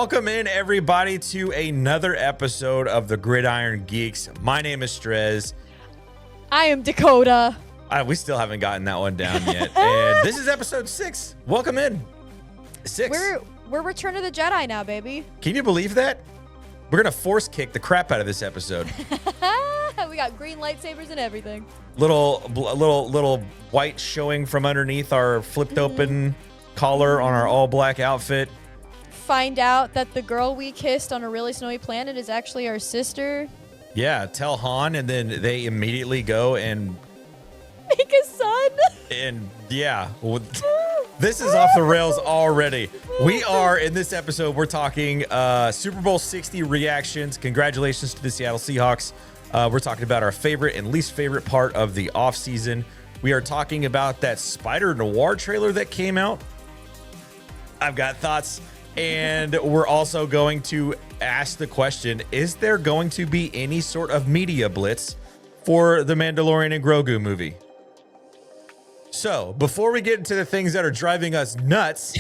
Welcome in, everybody, to another episode of the Gridiron Geeks. My name is Strez. I am Dakota. We still haven't gotten that one down yet. And this is episode 6. Welcome in. 6. We're Return of the Jedi now, baby. Can you believe that? We're going to force kick the crap out of this episode. We got green lightsabers and everything. Little white showing from underneath our flipped open collar on our all black outfit. Find out that the girl we kissed on a really snowy planet is actually our sister. Yeah, tell Han, and then they immediately go and make a son. And yeah, this is off the rails already. We are, in this episode, we're talking Super Bowl 60 reactions. Congratulations to the Seattle Seahawks. We're talking about our favorite and least favorite part of the offseason. We are talking about that Spider-Noir trailer that came out. I've got thoughts. And we're also going to ask the question, is there going to be any sort of media blitz for the Mandalorian and Grogu movie? So, before we get into the things that are driving us nuts,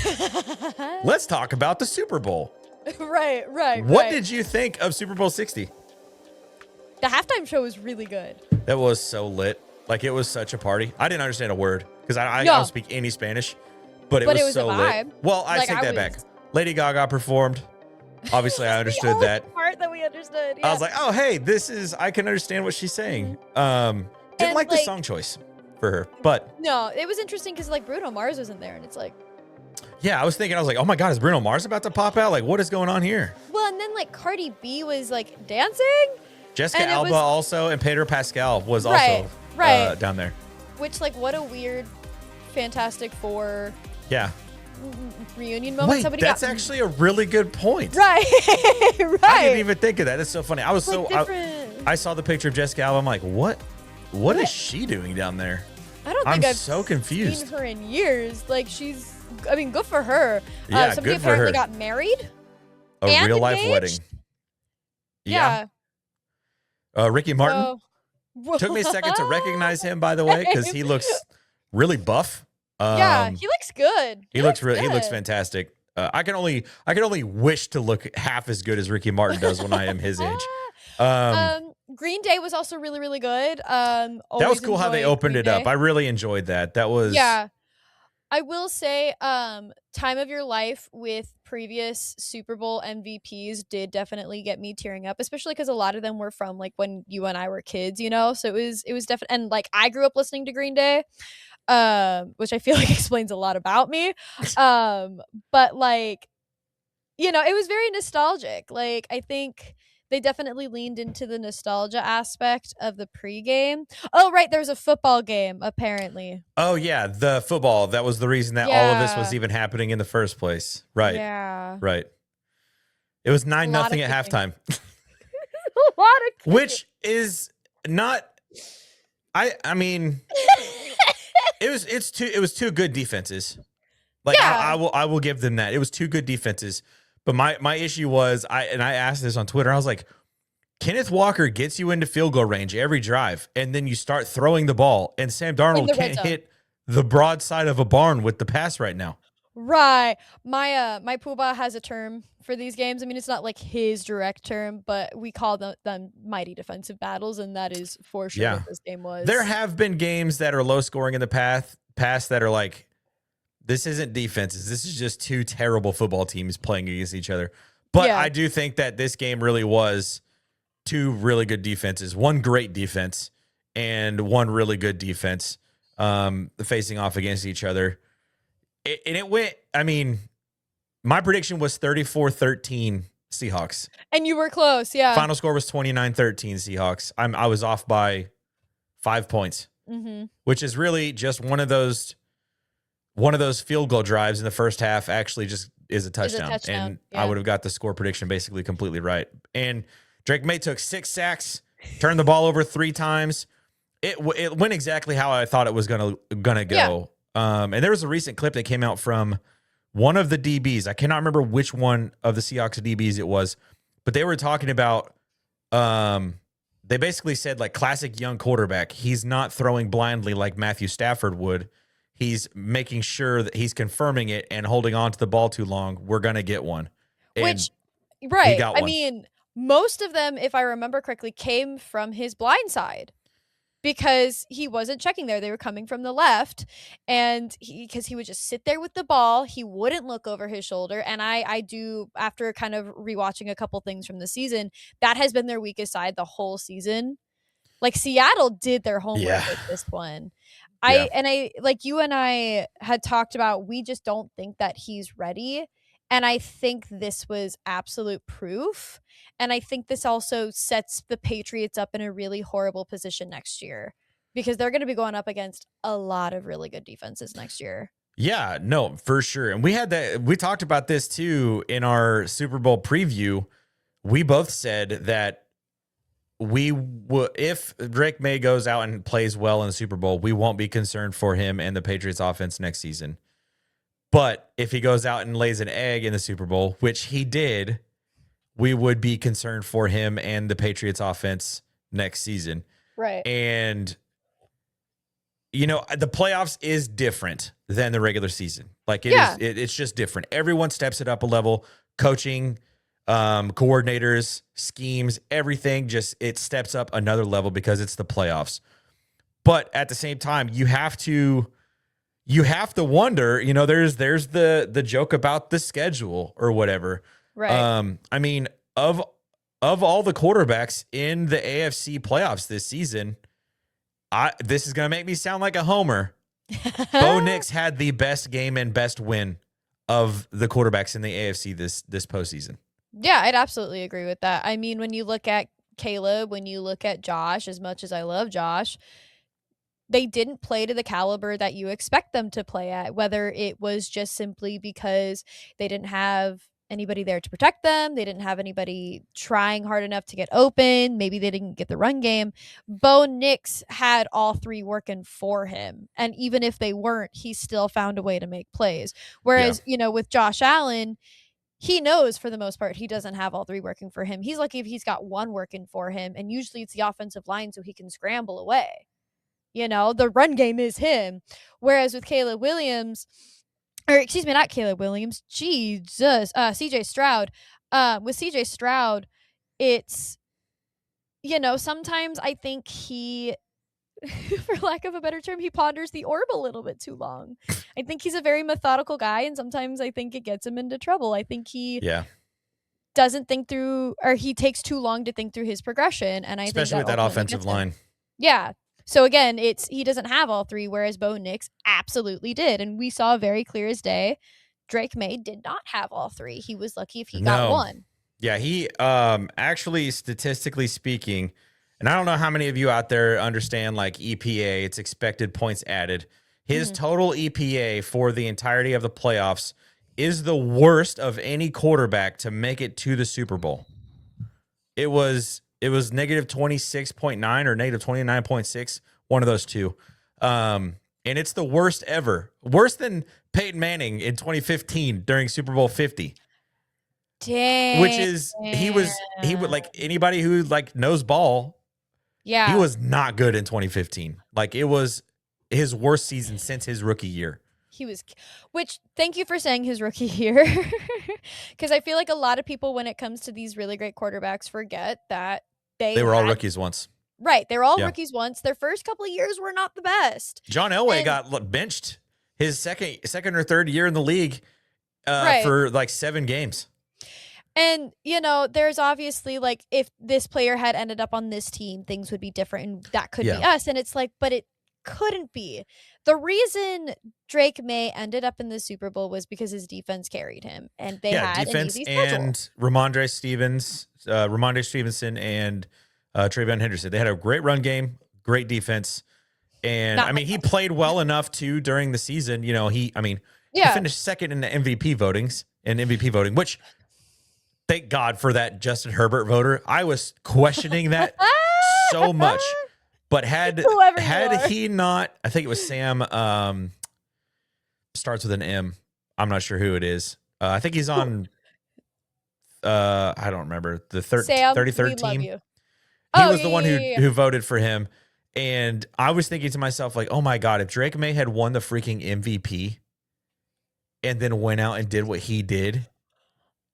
let's talk about the Super Bowl. Right. What did you think of Super Bowl 60? The halftime show was really good. That was so lit. Like, it was such a party. I didn't understand a word because I don't speak any Spanish, but it was so a lit. vibe. Well, I take that back. Lady Gaga performed. Obviously, I understood the that. Part that we understood. Yeah. I was like, oh, hey, I can understand what she's saying. Didn't like the song choice for her, but no, it was interesting because like Bruno Mars wasn't there, and it's like, yeah, I was like, oh my God, is Bruno Mars about to pop out? Like, what is going on here? Well, and then like Cardi B was like dancing. Jessica Alba also, and Pedro Pascal was also down there. Which, like, what a weird Fantastic Four. Yeah. Reunion moment. Wait, that's actually a really good point. Right. I didn't even think of that. That's so funny. I was I saw the picture of Jessica Alba. I'm like, what is she doing down there? I don't think I've so confused. seen her in years. Like, good for her. Yeah, somebody good for her. apparently got married. A real life engaged? wedding. Yeah. Ricky Martin. Took me a second to recognize him, by the way, because he looks really buff. Yeah, he looks good. He looks fantastic. I can only wish to look half as good as Ricky Martin does when I am his age. Green Day was also really, really good. That was cool how they opened it up. I really enjoyed that. That was I will say, Time of Your Life with previous Super Bowl MVPs did definitely get me tearing up, especially because a lot of them were from like when you and I were kids, you know. So it was definitely, and like I grew up listening to Green Day, which I feel like explains a lot about me. But like, you know, it was very nostalgic. Like, I think they definitely leaned into the nostalgia aspect of the pregame. Oh, right. There's a football game, apparently. Oh, yeah. The football. That was the reason that all of this was even happening in the first place. Right. Yeah. Right. It was 9-0 at halftime. A lot of kicking. Which is not, I mean, it was two good defenses. Like, yeah. I will give them that. It was two good defenses. But my issue was, I asked this on Twitter. I was like, Kenneth Walker gets you into field goal range every drive, and then you start throwing the ball, and Sam Darnold can't hit the broadside of a barn with the pass right now. Right. My poobah has a term for these games. I mean, it's not like his direct term, but we call them mighty defensive battles, and that is for sure what this game was. There have been games that are low scoring in the past that are like, this isn't defenses. This is just two terrible football teams playing against each other. But I do think that this game really was two really good defenses. One great defense and one really good defense facing off against each other. And it went, I mean, my prediction was 34-13 Seahawks. And you were close, yeah. Final score was 29-13 Seahawks. I was off by 5 points, which is really just one of those field goal drives in the first half actually just is a touchdown. And I would have got the score prediction basically completely right. And Drake May took 6 sacks, turned the ball over 3 times. It went exactly how I thought it was gonna go. Yeah. And there was a recent clip that came out from one of the DBs. I cannot remember which one of the Seahawks DBs it was, but they were talking about they basically said, like, classic young quarterback. He's not throwing blindly like Matthew Stafford would. He's making sure that he's confirming it and holding on to the ball too long. We're going to get one. And Which, he right. got I one. mean, most of them, if I remember correctly, came from his blind side because he wasn't checking there. They were coming from the left, and because he would just sit there with the ball, he wouldn't look over his shoulder. And I do, after kind of rewatching a couple things from the season, that has been their weakest side the whole season. Like Seattle did their homework Yeah. with this one. Yeah. I like you and I had talked about, we just don't think that he's ready. And I think this was absolute proof. And I think this also sets the Patriots up in a really horrible position next year because they're going to be going up against a lot of really good defenses next year. Yeah, no, for sure. And we talked about this too in our Super Bowl preview. We both said that if Drake May goes out and plays well in the Super Bowl, we won't be concerned for him and the Patriots offense next season. But if he goes out and lays an egg in the Super Bowl, which he did, we would be concerned for him and the Patriots offense next season. Right. And the playoffs is different than the regular season. Like it's just different. Everyone steps it up a level. Coaching, coordinators, schemes, everything it steps up another level because it's the playoffs. But at the same time, you have to wonder, there's the joke about the schedule or whatever. Right. I mean, of all the quarterbacks in the AFC playoffs this season, this is going to make me sound like a homer. Bo Nix had the best game and best win of the quarterbacks in the AFC this postseason. Yeah, I'd absolutely agree with that. I mean, when you look at Caleb, when you look at Josh, as much as I love Josh, they didn't play to the caliber that you expect them to play at, whether it was just simply because they didn't have anybody there to protect them. They didn't have anybody trying hard enough to get open. Maybe they didn't get the run game. Bo Nix had all three working for him. And even if they weren't, he still found a way to make plays. Whereas, with Josh Allen, he knows for the most part he doesn't have all three working for him. He's lucky if he's got one working for him. And usually it's the offensive line so he can scramble away. The run game is him. Whereas with Caleb Williams, or excuse me, not Caleb Williams, Jesus, CJ Stroud. With CJ Stroud, it's, sometimes I think he, for lack of a better term, he ponders the orb a little bit too long. I think he's a very methodical guy, and sometimes I think it gets him into trouble. I think he doesn't think through, or he takes too long to think through his progression. And especially think with that offensive line. Yeah. So again, he doesn't have all three, whereas Bo Nix absolutely did. And we saw very clear as day, Drake May did not have all three. He was lucky if he got one. Yeah, he actually, statistically speaking, and I don't know how many of you out there understand like EPA, it's expected points added. His total EPA for the entirety of the playoffs is the worst of any quarterback to make it to the Super Bowl. It was negative 26.9 or negative 29.6, one of those two. And it's the worst ever. Worse than Peyton Manning in 2015 during Super Bowl 50. Dang. Which is, he would, like, anybody who like knows ball. Yeah. He was not good in 2015. Like, it was his worst season since his rookie year. Which, thank you for saying his rookie year. Because I feel like a lot of people, when it comes to these really great quarterbacks, forget that they were all rookies once. Right. They were all rookies once. Their first couple of years were not the best. John Elway got benched his second or third year in the league for like 7 games. And, there's obviously like, if this player had ended up on this team, things would be different. And that could be us. And it's like, but it couldn't be. The reason Drake May ended up in the Super Bowl was because his defense carried him, and they had defense an easy schedule. And Ramondre Stevenson and Trayvon Henderson. They had a great run game, great defense, and he played well enough too during the season. He finished second in the MVP voting, which thank God for that Justin Herbert voter. I was questioning that so much. But had he not, I think it was Sam, starts with an M. I'm not sure who it is. I think he's on, I don't remember, the 33rd team. He was the one who voted for him. And I was thinking to myself, like, oh my God, if Drake May had won the freaking MVP and then went out and did what he did,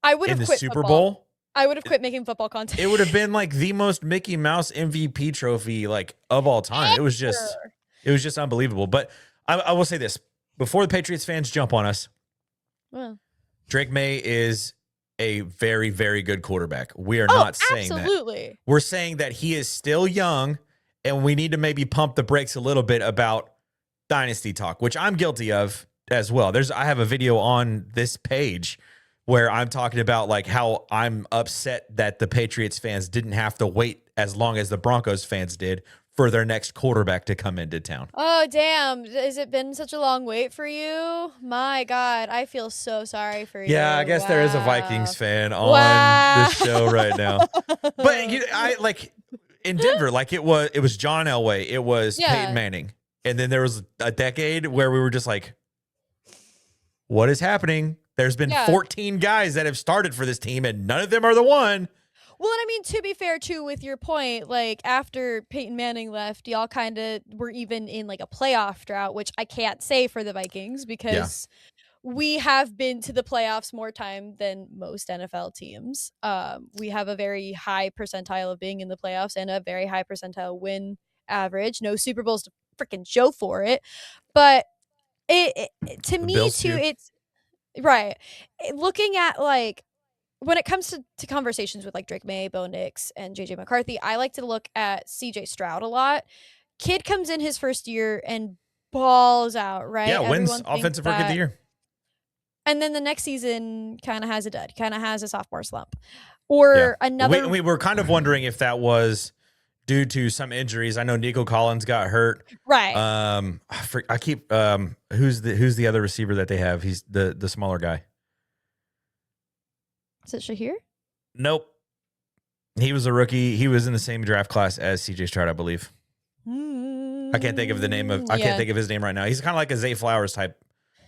I would in have the quit Super football. Bowl, I would have quit making football content. it would have been like the most Mickey Mouse MVP trophy like of all time. It was just unbelievable. But I will say this before the Patriots fans jump on us. Well. Drake May is a very, very good quarterback. We are not saying absolutely. that. We're saying that he is still young, and we need to maybe pump the brakes a little bit about dynasty talk, which I'm guilty of as well. I have a video on this page where I'm talking about like how I'm upset that the Patriots fans didn't have to wait as long as the Broncos fans did for their next quarterback to come into town. Oh, damn. Has it been such a long wait for you? My God, I feel so sorry for you. Yeah, I guess there is a Vikings fan on the show right now. But I like in Denver, like it was John Elway, it was Peyton Manning. And then there was a decade where we were just like, what is happening? There's been 14 guys that have started for this team, and none of them are the one. Well, and I mean, to be fair, too, with your point, like, after Peyton Manning left, y'all kind of were even in, like, a playoff drought, which I can't say for the Vikings because we have been to the playoffs more time than most NFL teams. We have a very high percentile of being in the playoffs and a very high percentile win average. No Super Bowls to freaking show for it. But to me, too, it's... Right. Looking at, like, when it comes to conversations with, like, Drake May, Bo Nix, and JJ McCarthy, I like to look at CJ Stroud a lot. Kid comes in his first year and balls out, right? Yeah, wins Offensive Rookie of the Year. And then the next season kind of has a dud, kind of has a sophomore slump. Or another... We were kind of wondering if that was due to some injuries. I know Nico Collins got hurt. Right. I keep who's the other receiver that they have? He's the smaller guy. Is it Shahir? Nope. He was a rookie. He was in the same draft class as CJ Stroud, I believe. I can't think of the name of. I can't think of his name right now. He's kind of like a Zay Flowers type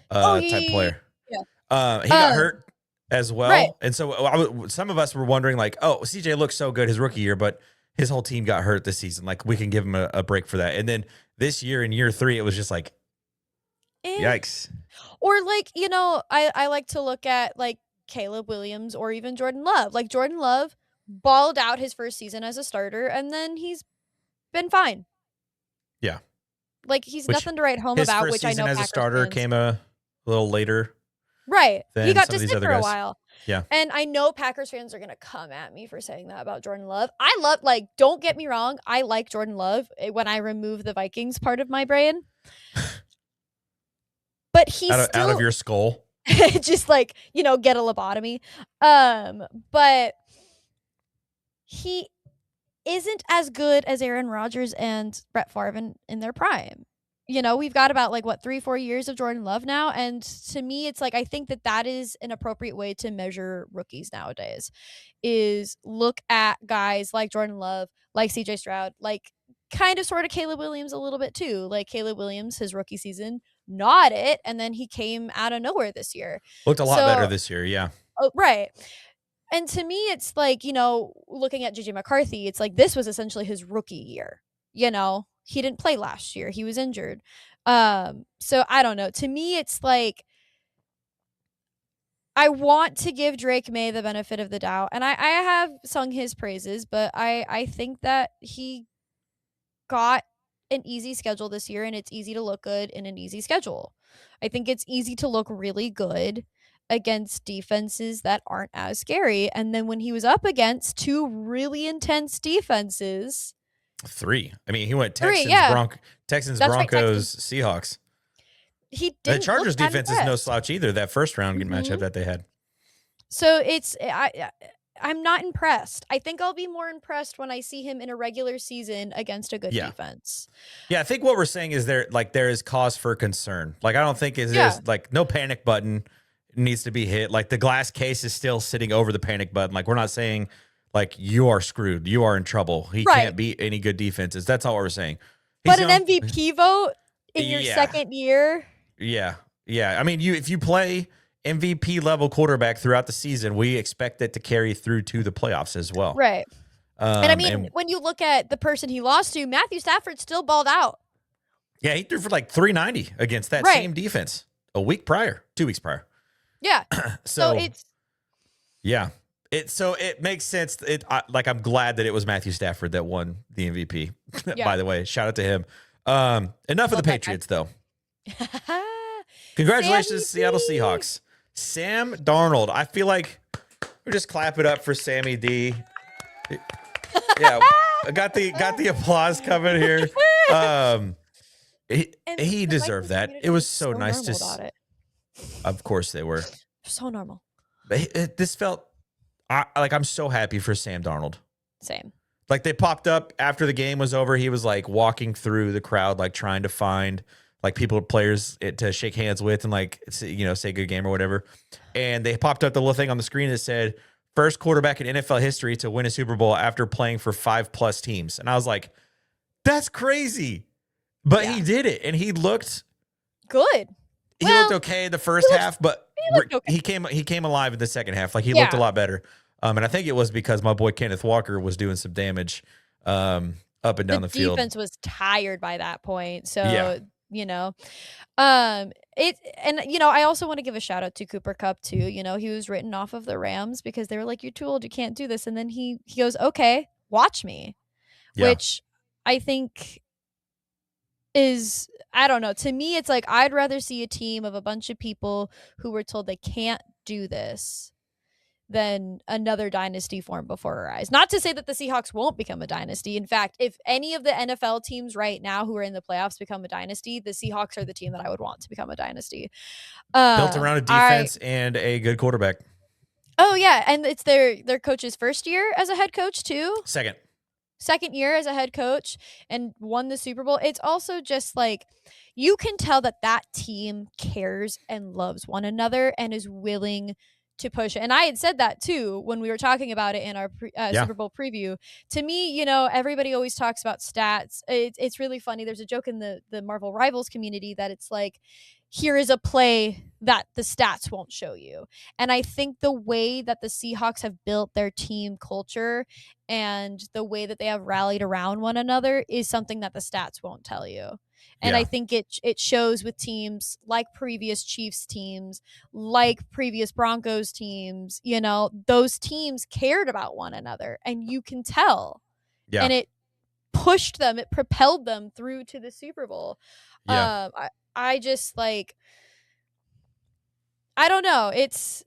player. Yeah. He got hurt as well, right. And so some of us were wondering, like, oh, CJ looked so good his rookie year, but his whole team got hurt this season. Like, we can give him a break for that. And then this year, in year 3, it was just like, yikes. Or like, I like to look at like Caleb Williams or even Jordan Love. Like, Jordan Love balled out his first season as a starter, and then he's been fine. Yeah. Like, he's nothing to write home about, which I know his first season as a starter came a little later. Right. He got to sit for a while. Yeah. And I know Packers fans are going to come at me for saying that about Jordan Love. Like, don't get me wrong. I like Jordan Love when I remove the Vikings part of my brain. But he's out of your skull. Just like, get a lobotomy. But he isn't as good as Aaron Rodgers and Brett Favre in their prime. We've got about 3-4 years of Jordan Love now. And to me, it's like, I think that is an appropriate way to measure rookies nowadays, is look at guys like Jordan Love, like CJ Stroud, like kind of sort of Caleb Williams a little bit too. Like Caleb Williams, his rookie season, not it. And then he came out of nowhere this year. Looked a lot better this year. Yeah. Oh, right. And to me, it's like, looking at JJ McCarthy, it's like this was essentially his rookie year. He didn't play last year. He was injured. So I don't know. To me, it's like, I want to give Drake May the benefit of the doubt. And I have sung his praises, but I think that he got an easy schedule this year, and it's easy to look good in an easy schedule. I think it's easy to look really good against defenses that aren't as scary. And then when he was up against 2 really intense defenses... 3. I mean, he went Texans, Broncos, Seahawks. He didn't. The Chargers defense is no slouch either. That first round matchup that they had. So I'm not impressed. I think I'll be more impressed when I see him in a regular season against a good defense. Yeah, I think what we're saying is there is cause for concern. Like, I don't think there's no panic button needs to be hit. Like, the glass case is still sitting over the panic button. Like, we're not saying, like, you are screwed. You are in trouble. He can't beat any good defenses. That's all we're saying. But an MVP vote in your second year? Yeah. Yeah. I mean, if you play MVP level quarterback throughout the season, we expect it to carry through to the playoffs as well. Right. And I mean, when you look at the person he lost to, Matthew Stafford still balled out. Yeah, he threw for like 390 against that same defense 2 weeks prior. Yeah. So Yeah. It makes sense. I'm glad that it was Matthew Stafford that won the MVP. Yeah. By the way, shout out to him. Enough of the Patriots, though. Congratulations, Seattle Seahawks. Sam Darnold. I feel like we just clap it up for Sammy D. Yeah, I got the applause coming here. He deserved that. It was so nice to see. Of course they were. So normal. But this felt I'm so happy for Sam Darnold. Same. Like they popped up after the game was over. He was like walking through the crowd, like trying to find like players to shake hands with and like, say good game or whatever. And they popped up the little thing on the screen that said, first quarterback in NFL history to win a Super Bowl after playing for 5+ teams. And I was like, that's crazy. But he did it. And he looked good. He looked okay the first half, but he came alive in the second half. Like he looked a lot better. And I think it was because my boy Kenneth Walker was doing some damage up and down the field. The defense was tired by that point. So, I also want to give a shout out to Cooper Kupp too. He was written off of the Rams because they were like, you're too old, you can't do this. And then he goes, okay, watch me, which I think is, I don't know. To me, it's like, I'd rather see a team of a bunch of people who were told they can't do this than another dynasty formed before our eyes. Not to say that the Seahawks won't become a dynasty. In fact, if any of the NFL teams right now who are in the playoffs become a dynasty, the Seahawks are the team that I would want to become a dynasty. Built around a defense and a good quarterback. Oh, yeah. And it's their coach's first year as a head coach, too. Second year as a head coach and won the Super Bowl. It's also just like, you can tell that team cares and loves one another and is willing to push it. And I had said that too when we were talking about it in our Super Bowl preview. To me, everybody always talks about stats. It's really funny. There's a joke in the Marvel Rivals community that it's like, here is a play that the stats won't show you. And I think the way that the Seahawks have built their team culture and the way that they have rallied around one another is something that the stats won't tell you. And I think it shows with teams like previous Chiefs teams, like previous Broncos teams, those teams cared about one another and you can tell. Yeah. And it pushed them, it propelled them through to the Super Bowl. Yeah. I just like, I don't know. It's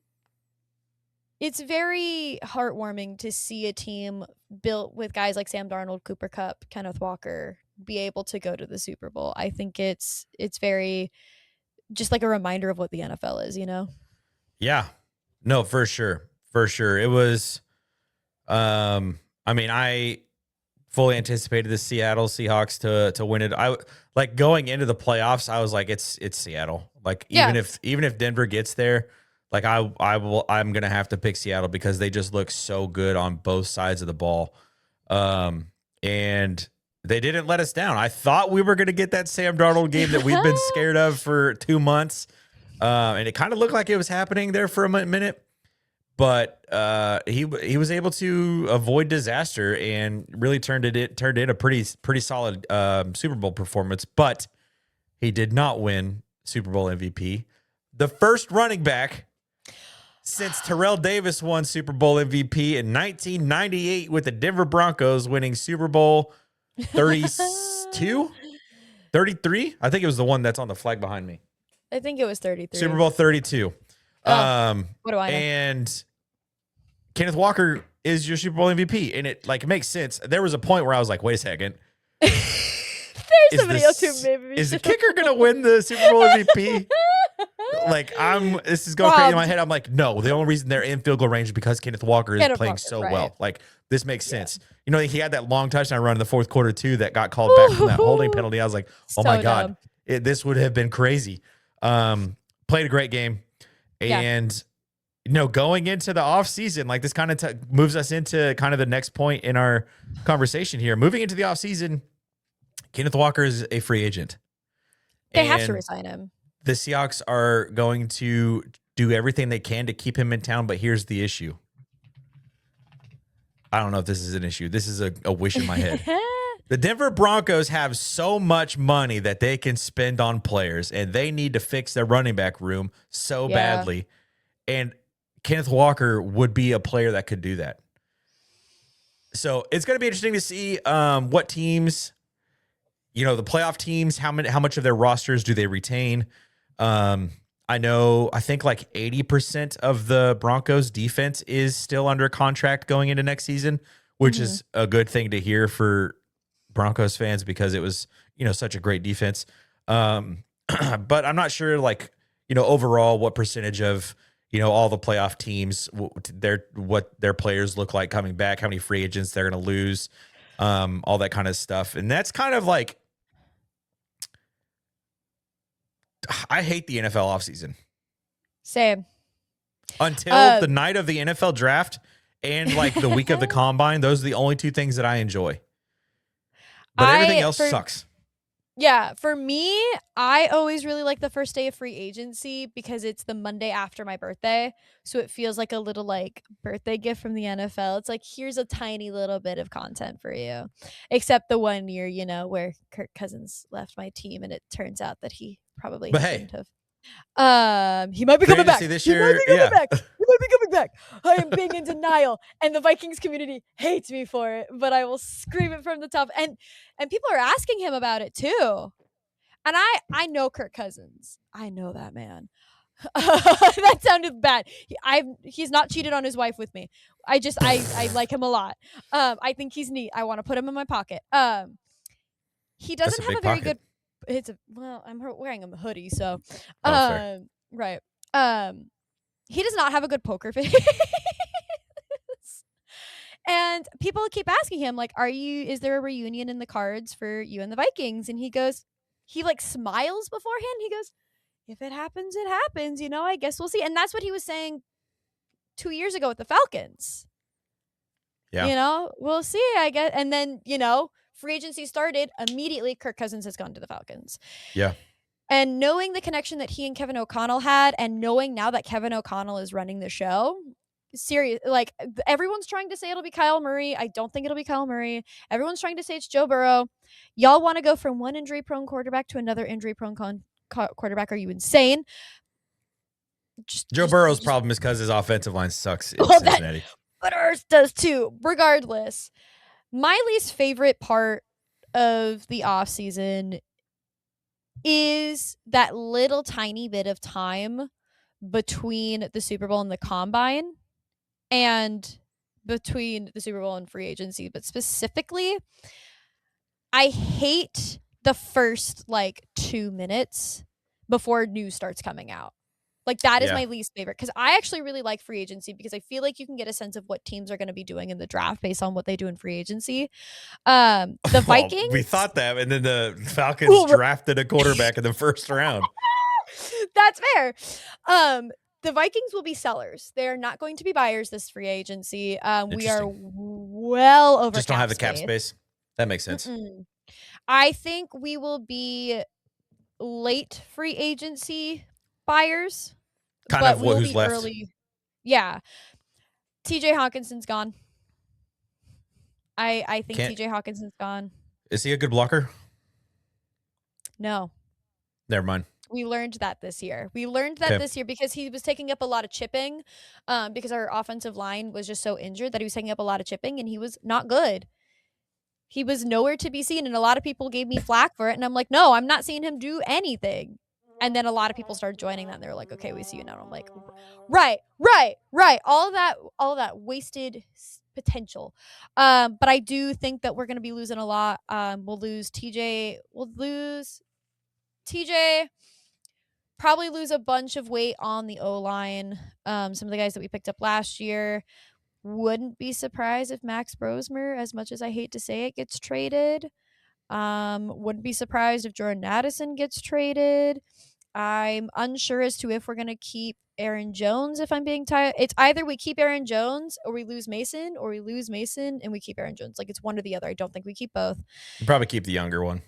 very heartwarming to see a team built with guys like Sam Darnold, Cooper Kupp, Kenneth Walker be able to go to the Super Bowl. I think it's very just like a reminder of what the NFL is, Yeah. No, for sure. For sure. It was, I fully anticipated the Seattle Seahawks to win it. I like going into the playoffs. I was like, it's Seattle. Like even if Denver gets there, like I'm going to have to pick Seattle because they just look so good on both sides of the ball. And they didn't let us down. I thought we were going to get that Sam Darnold game that we've been scared of for 2 months. And it kind of looked like it was happening there for a minute. But he was able to avoid disaster and really turned in a pretty solid Super Bowl performance. But he did not win Super Bowl MVP. The first running back since Terrell Davis won Super Bowl MVP in 1998 with the Denver Broncos, winning Super Bowl 32, 33. I think it was the one that's on the flag behind me. I think it was 33. Super Bowl 32. What do I know? And Kenneth Walker is your Super Bowl MVP, and it makes sense. There was a point where I was like, wait a second. There's somebody else who maybe is the kicker going to win the Super Bowl MVP? This is going crazy in my head. I'm like, no, the only reason they're in field goal range is because Kenneth Walker is playing so well. Like, this makes sense. He had that long touchdown run in the fourth quarter too that got called back from that holding penalty. I was like, oh my God, this would have been crazy. Played a great game. And, going into the offseason, like this kind of moves us into kind of the next point in our conversation here. Moving into the offseason, Kenneth Walker is a free agent. They have to resign him. The Seahawks are going to do everything they can to keep him in town, but here's the issue. I don't know if this is an issue. This is a wish in my head. The Denver Broncos have so much money that they can spend on players, and they need to fix their running back room so badly. And Kenneth Walker would be a player that could do that. So it's going to be interesting to see what teams, the playoff teams, how much of their rosters do they retain? I think like 80% of the Broncos defense is still under contract going into next season, which is a good thing to hear for Broncos fans because it was, such a great defense. But I'm not sure overall what percentage of, all the playoff teams, what their players look like coming back, how many free agents they're going to lose, all that kind of stuff. And that's kind of like, I hate the NFL offseason. Same. Until the night of the NFL draft and like the week of the combine, those are the only two things that I enjoy. But everything else sucks. Yeah, for me, I always really like the first day of free agency because it's the Monday after my birthday. So it feels like a little like birthday gift from the NFL. It's like, here's a tiny little bit of content for you. Except the 1 year, where Kirk Cousins left my team and it turns out that he probably shouldn't have. He might be coming back. This year, He might be coming back. I am being in denial, and the Vikings community hates me for it, but I will scream it from the top. And people are asking him about it too. And I know Kirk Cousins. I know that man. That sounded bad. He's not cheated on his wife with me. I like him a lot. I think he's neat. I want to put him in my pocket. He doesn't have a very good. I'm wearing a hoodie, so right. He does not have a good poker face. And people keep asking him, like, is there a reunion in the cards for you and the Vikings? And he like smiles beforehand. He goes, if it happens, it happens, I guess we'll see. And that's what he was saying 2 years ago with the Falcons. Yeah. We'll see, I guess. And then, free agency started immediately. Kirk Cousins has gone to the Falcons. Yeah. And knowing the connection that he and Kevin O'Connell had, and knowing now that Kevin O'Connell is running the show, serious, like everyone's trying to say it'll be Kyle Murray. I don't think it'll be Kyle Murray. Everyone's trying to say it's Joe Burrow. Y'all want to go from one injury-prone quarterback to another injury-prone quarterback? Are you insane? Joe Burrow's problem is because his offensive line sucks in Cincinnati. But ours does too. Regardless, my least favorite part of the offseason is that little tiny bit of time between the Super Bowl and the combine and between the Super Bowl and free agency. But specifically, I hate the first 2 minutes before news starts coming out. That is my least favorite, because I actually really like free agency because I feel like you can get a sense of what teams are going to be doing in the draft based on what they do in free agency. The Vikings. We thought that, and then the Falcons drafted a quarterback in the first round. That's fair. The Vikings will be sellers. They're not going to be buyers this free agency. We are well over. Just don't have the cap space. That makes sense. I think we will be late free agency buyers, kind of who's left. Early. Yeah, TJ Hawkinson's gone. I think TJ Hawkinson's gone. Is he a good blocker? No. Never mind. We learned that this year. This year because he was taking up a lot of chipping, because our offensive line was just so injured that he was taking up a lot of chipping, and he was not good. He was nowhere to be seen, and a lot of people gave me flack for it, and I'm like, no, I'm not seeing him do anything. And then a lot of people started joining that, and they were like, okay, we see you now. And I'm like, right. All of that wasted potential. But I do think that we're going to be losing a lot. We'll lose TJ. Probably lose a bunch of weight on the O-line. Some of the guys that we picked up last year. Wouldn't be surprised if Max Brosmer, as much as I hate to say it, gets traded. Wouldn't be surprised if Jordan Addison gets traded. I'm unsure as to if we're going to keep Aaron Jones, if I'm being tired. It's either we keep Aaron Jones or we lose Mason, or we lose Mason and we keep Aaron Jones. It's one or the other. I don't think we keep both. You probably keep the younger one.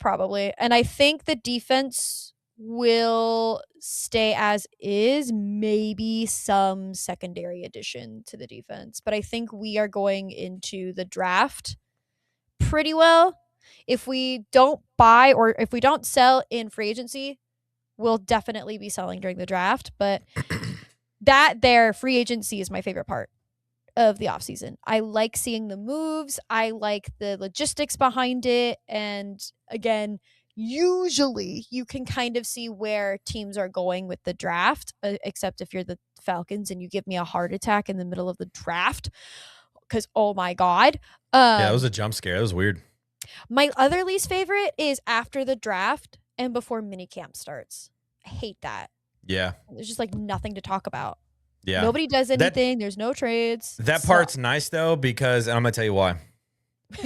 Probably. And I think the defense will stay as is, maybe some secondary addition to the defense. But I think we are going into the draft pretty well. If we don't buy or if we don't sell in free agency, we'll definitely be selling during the draft. But that there, free agency is my favorite part of the offseason. I like seeing the moves. I like the logistics behind it. And again, usually you can kind of see where teams are going with the draft, except if you're the Falcons and you give me a heart attack in the middle of the draft. Because, oh my God. Yeah, it was a jump scare. That was weird. My other least favorite is after the draft and before minicamp starts. I hate that. Yeah. There's just like nothing to talk about. Yeah. Nobody does anything. There's no trades. That part's nice though, because, and I'm going to tell you why.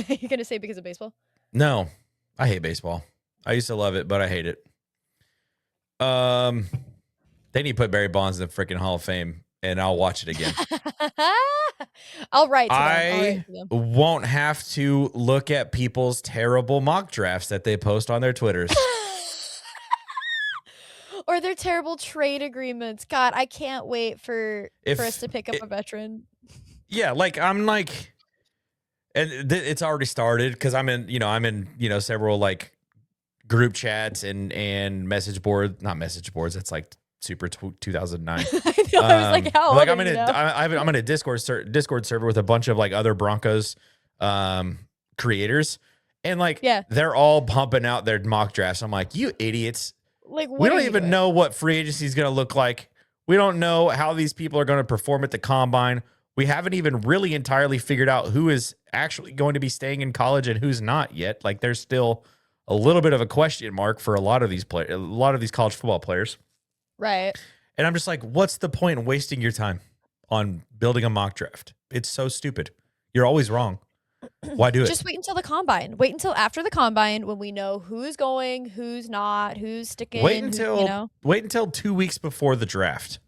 You're going to say because of baseball? No, I hate baseball. I used to love it, but I hate it. They need to put Barry Bonds in the freaking Hall of Fame, and I'll watch it again. I'll write to them. I won't have to look at people's terrible mock drafts that they post on their Twitters. Or their terrible trade agreements. God, I can't wait for us to pick up a veteran. Yeah, like I'm like, and it's already started because I'm in several like group chats and message boards, not message boards. That's like super 2009. I know. I was like, how old like I'm in a Discord server with a bunch of like other Broncos creators, and like they're all pumping out their mock drafts. I'm like, you idiots. Like, we don't even know what free agency is going to look like. We don't know how these people are going to perform at the combine. We haven't even really entirely figured out who is actually going to be staying in college and who's not yet. Like, there's still a little bit of a question mark for a lot of these college football players. Right. And I'm just like, what's the point in wasting your time on building a mock draft? It's so stupid. You're always wrong. Why do it? Just wait until the combine. Wait until after the combine when we know who's going, who's not, who's sticking. Wait until 2 weeks before the draft,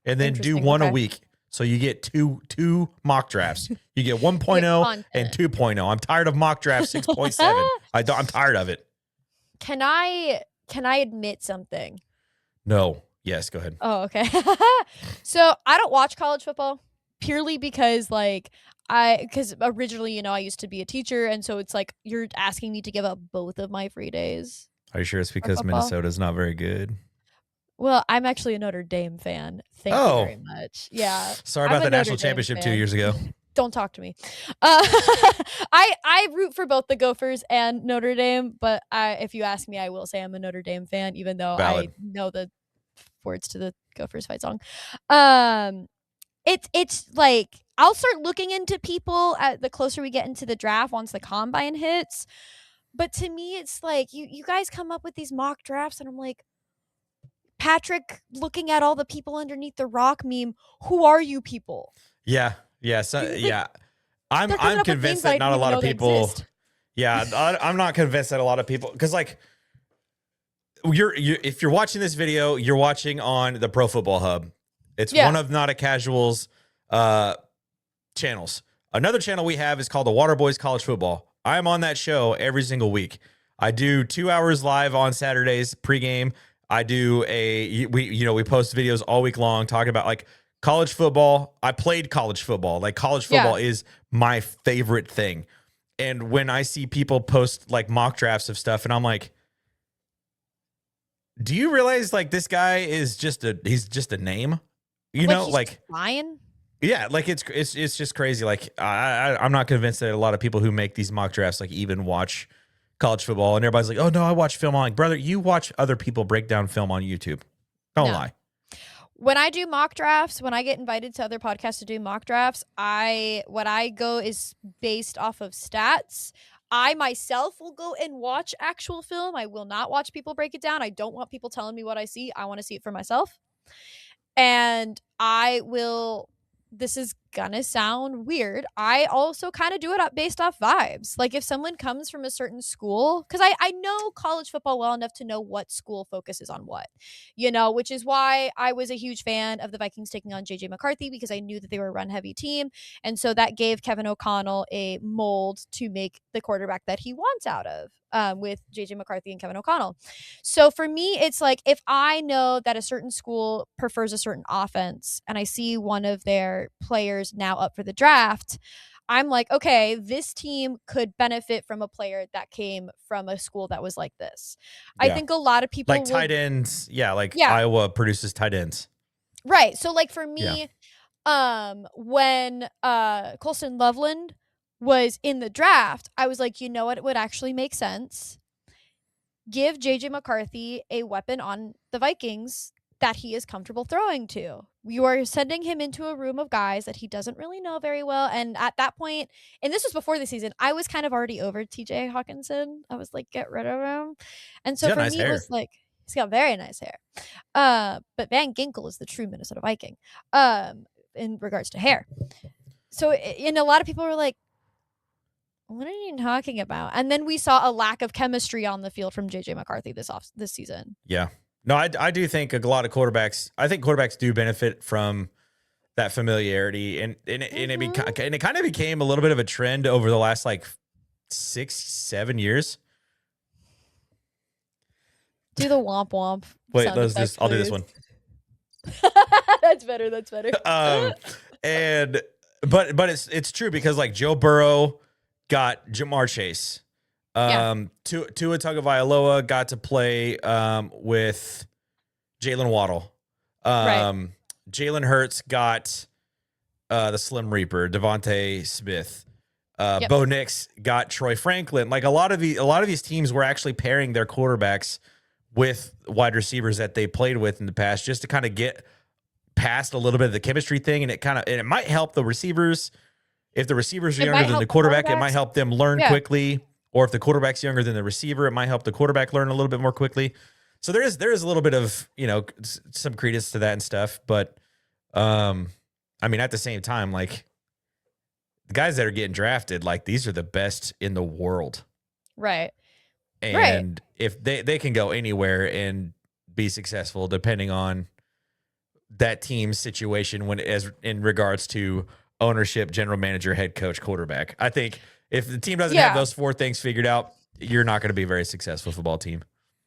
and then do one a week. So you get two mock drafts. You get 1.0 and 2.0. I'm tired of mock draft 6.7. I'm tired of it. Can I admit something? No. Yes. Go ahead. Oh, okay. So I don't watch college football purely because because originally, I used to be a teacher. And so it's like, you're asking me to give up both of my free days. Are you sure it's because Minnesota's not very good? Well, I'm actually a Notre Dame fan. Thank you very much. Yeah. Sorry about the national championship 2 years ago. Don't talk to me. I root for both the Gophers and Notre Dame, but if you ask me, I will say I'm a Notre Dame fan, even though I know the words to the Gophers fight song. It's like, I'll start looking into people the closer we get into the draft once the combine hits. But to me, it's like, you guys come up with these mock drafts, and I'm like, Patrick looking at all the people underneath the rock meme. Who are you people? Yeah. Yeah. So, yeah. I'm convinced that not a lot of people. Yeah. I'm not convinced that a lot of people, because like if you're watching this video, you're watching on the Pro Football Hub. It's one of Not a Casual's channels. Another channel we have is called the Waterboys College Football. I'm on that show every single week. I do 2 hours live on Saturdays pregame. I do we post videos all week long talking about like college football. I played college football. Like, college football is my favorite thing. And when I see people post like mock drafts of stuff, and I'm like, do you realize like this guy is he's just a name? You know, like lying. Yeah, like it's just crazy. Like I'm not convinced that a lot of people who make these mock drafts like even watch college football, and everybody's like, oh no, I watch film. I'm like, brother, you watch other people break down film on YouTube. Don't lie. When I do mock drafts, when I get invited to other podcasts to do mock drafts, what I go is based off of stats. I myself will go and watch actual film. I will not watch people break it down. I don't want people telling me what I see. I want to see it for myself. And this is gonna sound weird. I also kind of do it based off vibes. Like, if someone comes from a certain school, because I know college football well enough to know what school focuses on what, which is why I was a huge fan of the Vikings taking on JJ McCarthy, because I knew that they were a run heavy team. And so that gave Kevin O'Connell a mold to make the quarterback that he wants out of. With JJ McCarthy and Kevin O'Connell. So for me, it's like, if I know that a certain school prefers a certain offense and I see one of their players now up for the draft, I'm like, okay, this team could benefit from a player that came from a school that was like this. Yeah. I think a lot of people tight ends. Yeah. Iowa produces tight ends. Right. So like for Yeah. me, when Colston Loveland was in the draft, I was like, you know what, it would actually make sense. Give JJ McCarthy a weapon on the Vikings that he is comfortable throwing to. You are sending him into a room of guys that he doesn't really know very well. And at that point, and this was before the season, I was kind of already over TJ Hawkinson. I was like, get rid of him. And so He's got for nice me, it hair. was like, he's got very nice hair. But Van Ginkel is the true Minnesota Viking in regards to hair. So, and a lot of people were like, what are you talking about? And then we saw a lack of chemistry on the field from JJ McCarthy this season. Yeah. No, I do think a lot of quarterbacks, I think quarterbacks do benefit from that familiarity. And it kind of became a little bit of a trend over the last like 6-7 years. Do the womp womp. Wait, sound effect, I'll do this one. That's better. That's better. But it's true because like Joe Burrow got Jamar Chase. Tua Tagovailoa got to play with Jalen Waddle. Right. Jalen Hurts got the Slim Reaper, Devontae Smith. Bo Nix got Troy Franklin. Like a lot of these teams were actually pairing their quarterbacks with wide receivers that they played with in the past, just to kind of get past a little bit of the chemistry thing, and it might help the receivers. If the receivers are younger than the quarterback, it might help them learn quickly. Or if the quarterback's younger than the receiver, it might help the quarterback learn a little bit more quickly. So there is a little bit of, some credence to that and stuff. But I mean, at the same time, like the guys that are getting drafted, like these are the best in the world. Right. And if they can go anywhere and be successful, depending on that team's situation as in regards to ownership, general manager, head coach, quarterback. I think if the team doesn't have those 4 things figured out, you're not going to be a very successful football team.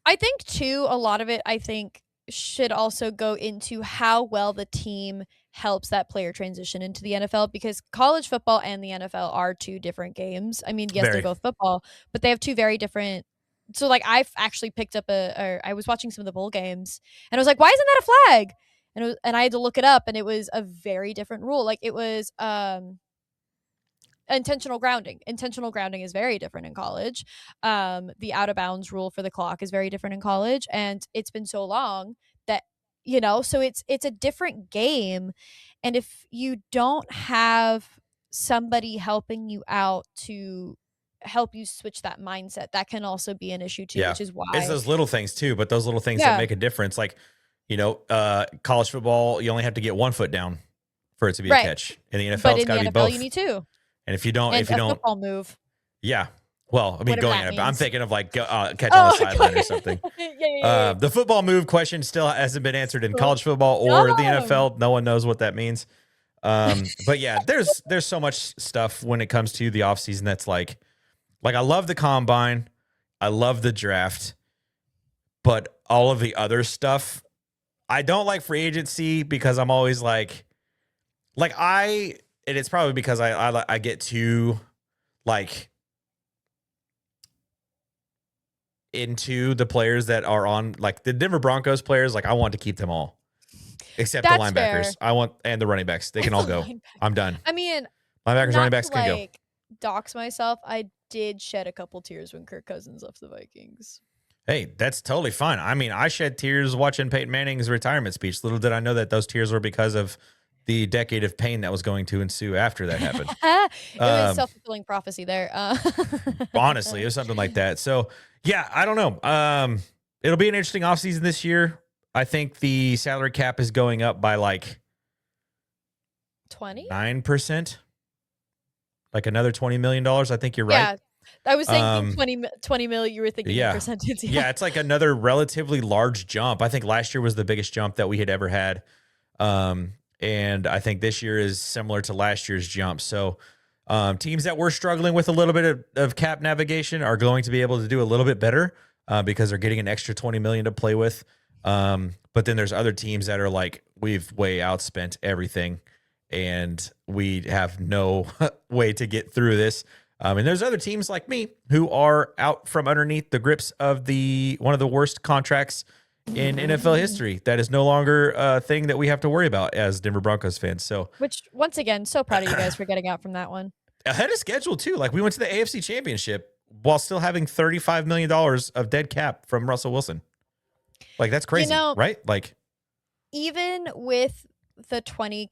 I think too, a lot of it, I think, should also go into how well the team helps that player transition into the NFL, because college football and the NFL are 2 different games. I mean, yes, they're both football, but they have 2 very different. So like I've actually picked up I was watching some of the bowl games and I was like, why isn't that a flag? And I had to look it up, and it was a very different rule. Like it was intentional grounding. Intentional grounding is very different in college. The out of bounds rule for the clock is very different in college, and it's been so long that so it's a different game. And if you don't have somebody helping you out to help you switch that mindset, that can also be an issue too, which is why it's those little things too, but those little things that make a difference. Like, college football, you only have to get 1 foot down for it to be a catch. In the NFL, but it's got to be both. You need 2. And if you don't, football move. Yeah. Well, I mean, going at it, but I'm thinking of like catch on the sideline or something. The football move question still hasn't been answered in college football or the NFL. No one knows what that means. But yeah, there's so much stuff when it comes to the offseason that's like I love the combine, I love the draft, but all of the other stuff, I don't like free agency because I'm always and it's probably because I get too like into the players that are on, like the Denver Broncos players. Like I want to keep them all except the linebackers. Fair. And the running backs. They can all go. I'm done. I mean, linebackers, running backs can go. Dox myself, I did shed a couple tears when Kirk Cousins left the Vikings. Hey, that's totally fine. I mean, I shed tears watching Peyton Manning's retirement speech. Little did I know that those tears were because of the decade of pain that was going to ensue after that happened. It was self-fulfilling prophecy there. Honestly, it was something like that. So, yeah, I don't know. It'll be an interesting offseason this year. I think the salary cap is going up by like 9%. Like another $20 million. I think you're right. Yeah. I was thinking 20 mil. You were thinking percentage. Yeah, it's like another relatively large jump. I think last year was the biggest jump that we had ever had. And I think this year is similar to last year's jump. So teams that were struggling with a little bit of cap navigation are going to be able to do a little bit better because they're getting an extra $20 million to play with. But then there's other teams that are like, we've way outspent everything and we have no way to get through this. And there's other teams like me who are out from underneath the grips of one of the worst contracts in NFL history. That is no longer a thing that we have to worry about as Denver Broncos fans. So, which once again, so proud of you guys for getting out from that one. Ahead of schedule too. Like we went to the AFC Championship while still having $35 million of dead cap from Russell Wilson. Like that's crazy, right? Like even with the 20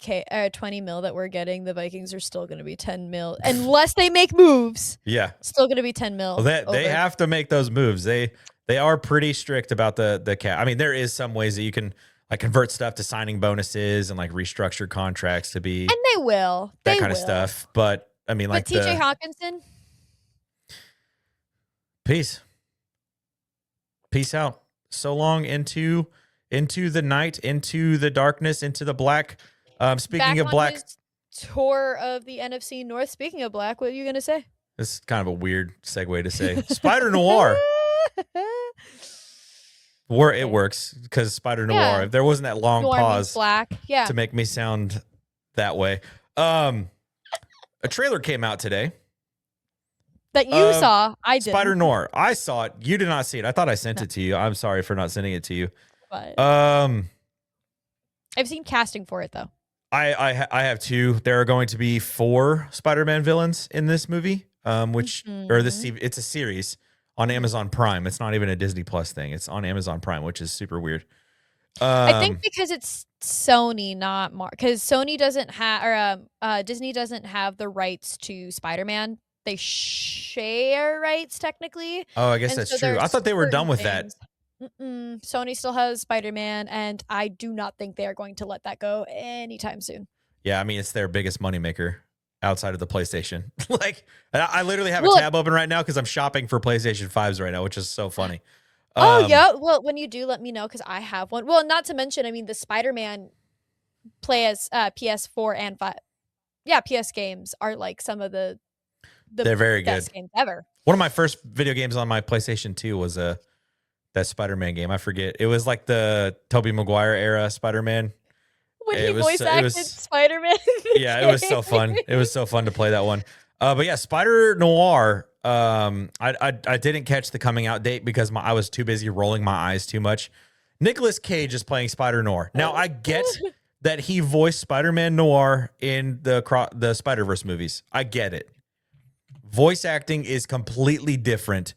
mil that we're getting, the Vikings are still going to be 10 mil unless they make moves. Yeah, still going to be 10 mil. Well, they have to make those moves. They are pretty strict about the cap. I mean, there is some ways that you can like convert stuff to signing bonuses and like restructure contracts to be, and they will that kind of stuff. But I mean, like TJ Hawkinson. Peace out. So long into the night, into the darkness, into the black. Speaking Back of black, tour of the NFC North. Speaking of black, what are you gonna say? This is kind of a weird segue to say. Spider-Noir. It works because Spider-Noir. Yeah. If there wasn't that long Noir pause black. Yeah. to make me sound that way. A trailer came out today. That you saw. I did. Spider-Noir. I saw it. You did not see it. I thought I sent it to you. I'm sorry for not sending it to you. But I've seen casting for it though. I have two. There are going to be 4 Spider-Man villains in this movie. It's a series on Amazon Prime. It's not even a Disney Plus thing. It's on Amazon Prime, which is super weird. I think because it's Sony, not because Sony doesn't have, or Disney doesn't have the rights to Spider-Man. They share rights technically. Oh, I guess that's true. I thought they were done with that. Sony still has Spider-Man, and I do not think they are going to let that go anytime soon. Yeah, I mean, it's their biggest moneymaker outside of the PlayStation. Like, I literally have a tab open right now because I'm shopping for PlayStation 5s right now, which is so funny. Yeah. Well, when you do, let me know because I have one. Well, not to mention, I mean, the Spider-Man play as PS4 and 5. Yeah, PS games are like some of the they're very best good games ever. One of my first video games on my PlayStation 2 was that Spider-Man game. I forget. It was like the Tobey Maguire era Spider-Man. When he voice acted Spider-Man. Yeah, it was so fun. It was so fun to play that one. But yeah, Spider-Noir. I didn't catch the coming out date because I was too busy rolling my eyes too much. Nicolas Cage is playing Spider-Noir. Now I get that he voiced Spider-Man Noir in the Spider-Verse movies. I get it. Voice acting is completely different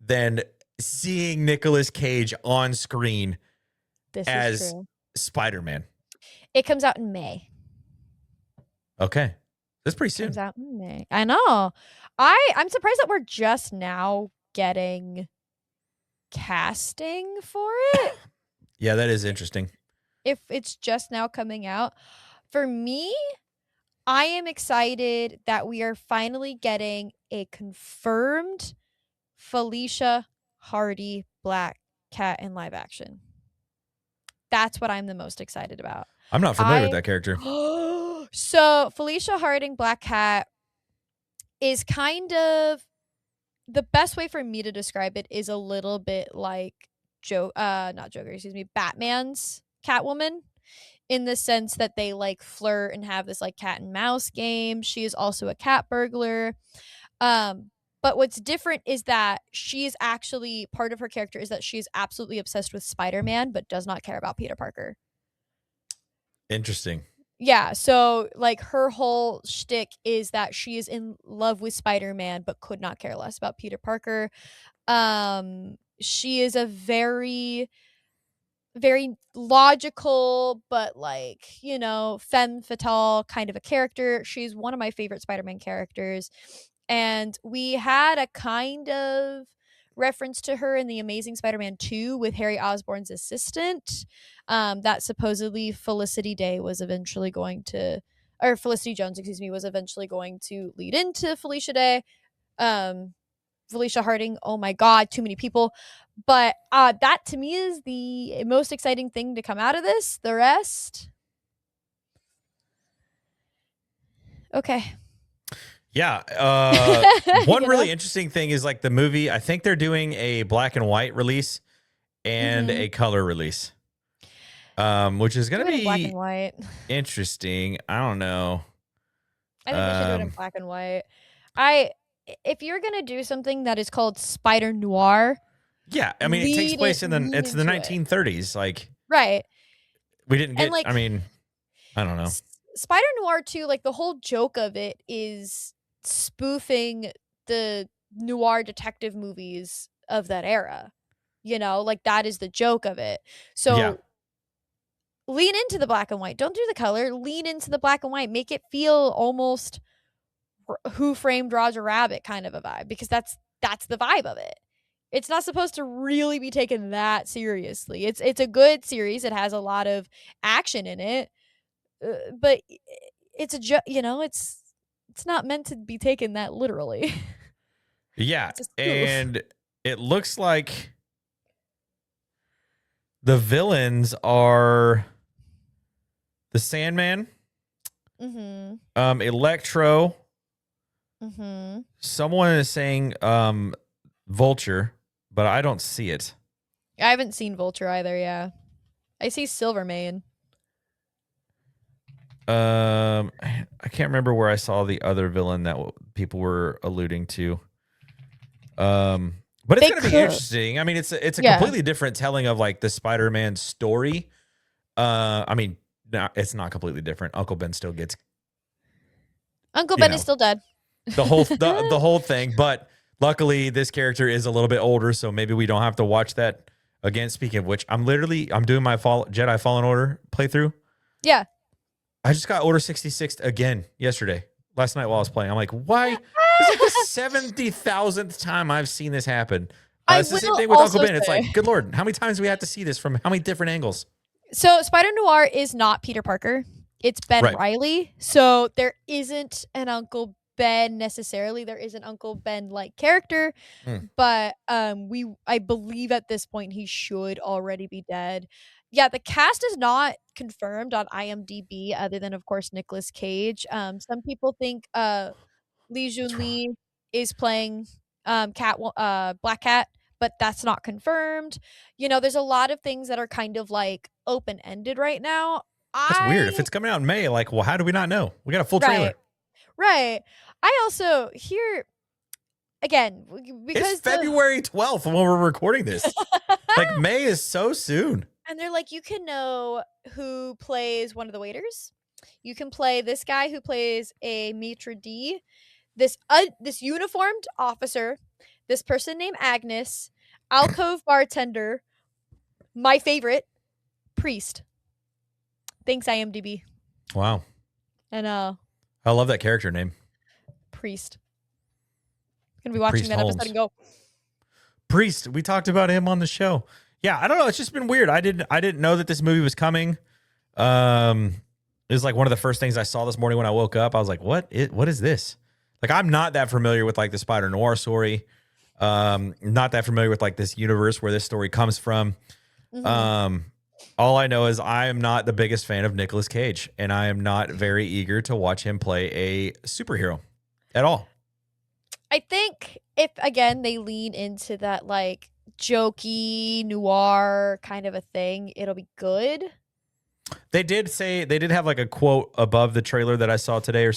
than seeing Nicolas Cage on screen as Spider-Man. It comes out in May. Okay. That's pretty soon. Comes out in May. I know. I'm surprised that we're just now getting casting for it. Yeah, that is interesting. If it's just now coming out. For me, I am excited that we are finally getting a confirmed Felicia Hardy Black Cat in live action. That's what I'm the most excited about. I'm not familiar with that character. So Felicia Harding Black Cat is kind of the best way for me to describe it is a little bit like Batman's Catwoman, in the sense that they like flirt and have this like cat and mouse game. She is also a cat burglar. But what's different is that she is actually, part of her character is that she is absolutely obsessed with Spider-Man, but does not care about Peter Parker. Interesting. Yeah, so like her whole shtick is that she is in love with Spider-Man, but could not care less about Peter Parker. She is a very, very logical, but like, femme fatale kind of a character. She's one of my favorite Spider-Man characters. And we had a kind of reference to her in the Amazing Spider-Man 2 with Harry Osborn's assistant, that supposedly Felicity Jones, was eventually going to lead into Felicia Day. Felicia Harding, oh my god, too many people. But that to me is the most exciting thing to come out of this. The rest, okay. Yeah. One really interesting thing is like the movie, I think they're doing a black and white release and a color release, which is going to be black and white. Interesting. I don't know. I think we should do it in black and white. If you're going to do something that is called Spider-Noir, Yeah, I mean, it takes place in lean the into it. 1930s. Like Right. we didn't And get. like I mean, I don't know. Spider-Noir too, like the whole joke of it is spoofing the noir detective movies of that era. You know, like that is the joke of it. Yeah, So lean into the black and white. Don't do the color. Lean into the black and white. Make it feel almost Who Framed Roger Rabbit kind of a vibe, because that's the vibe of it. It's not supposed to really be taken that seriously. It's a good series. It has a lot of action in it, but it's it's not meant to be taken that literally. yeah, It's a spoof. and it looks like the villains are the Sandman, Mhm. Electro. Mhm. Someone is saying Vulture, but I don't see it. I haven't seen Vulture either. Yeah, I see Silvermane. I can't remember where I saw the other villain that people were alluding to. But it's They going to be could. interesting. I mean, it's a Yeah. completely different telling of like the Spider-Man story. I mean, no, it's not completely different. Uncle Ben still gets, Uncle you Ben is know, still dead. the whole thing, but luckily this character is a little bit older, so maybe we don't have to watch that again. Speaking of which, I'm doing my Jedi Fallen Order playthrough. Yeah. I just got Order 66 again yesterday, last night while I was playing. I'm like, why? It's like the 70,000th time I've seen this happen. I It's the same will thing with Uncle also Ben. It's say, like, good Lord, how many times do we have to see this from how many different angles? so Spider-Noir is not Peter Parker. It's Ben Right. Reilly. So there isn't an Uncle Ben necessarily. There is an Uncle Ben like character, Mm. but I believe at this point he should already be dead. Yeah, the cast is not confirmed on IMDb other than of course Nicolas Cage. Some people think Lee Jun What's wrong? Lee is playing Black Cat, but that's not confirmed. You know, there's a lot of things that are kind of like open ended right now. That's weird. If I it's coming out in May, like, well, how do we not know? We got a full Right, trailer. right. I also here again It's because the February 12th when we're recording this. Like, May is so soon. and they're like, you can know who plays one of the waiters. You can play this guy who plays a maitre d, this uniformed officer, this person named Agnes, alcove bartender, my favorite, priest. Thanks IMDb. Wow. And I love that character name. priest. Gonna be watching Priest that episode Holmes. and go, Priest. We talked about him on the show. Yeah, I don't know. It's just been weird. I didn't know that this movie was coming. It was like one of the first things I saw this morning when I woke up. I was like, what is this? Like, I'm not that familiar with like the Spider-Noir story. Not that familiar with like this universe where this story comes from. mhm. All I know is I am not the biggest fan of Nicolas Cage, and I am not very eager to watch him play a superhero at all. I think if again they lean into that like jokey noir kind of a thing, it'll be good. They did have like a quote above the trailer that I saw today or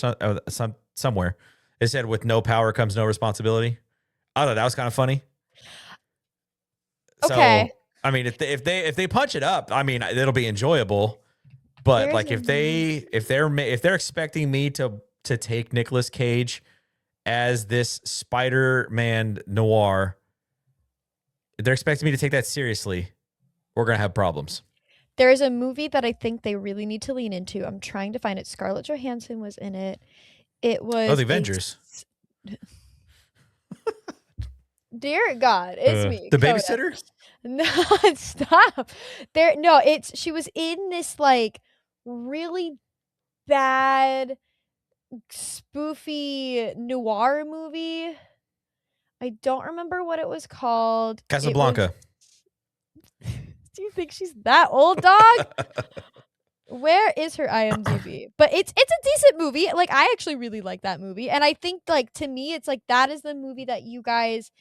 somewhere. It said, "With no power comes no responsibility." I thought that was kind of funny. Okay. So I mean, if they punch it up, I mean, it'll be enjoyable. But There's like a if they're expecting me to take Nicolas Cage as this Spider-Man noir, if they're expecting me to take that seriously, we're gonna have problems. There's a movie that I think they really need to lean into. I'm trying to find it. Scarlett Johansson was in it. It Oh, the was a Avengers, dear God, it's me, the Coda. babysitter. No, stop. No, she was in this like really bad spoofy noir movie. I don't remember what it was called. It was Casablanca. Do you think she's that old, dog? Where is her IMDb? But it's a decent movie. Like I actually really like that movie. And I think like to me it's like that is the movie that you guys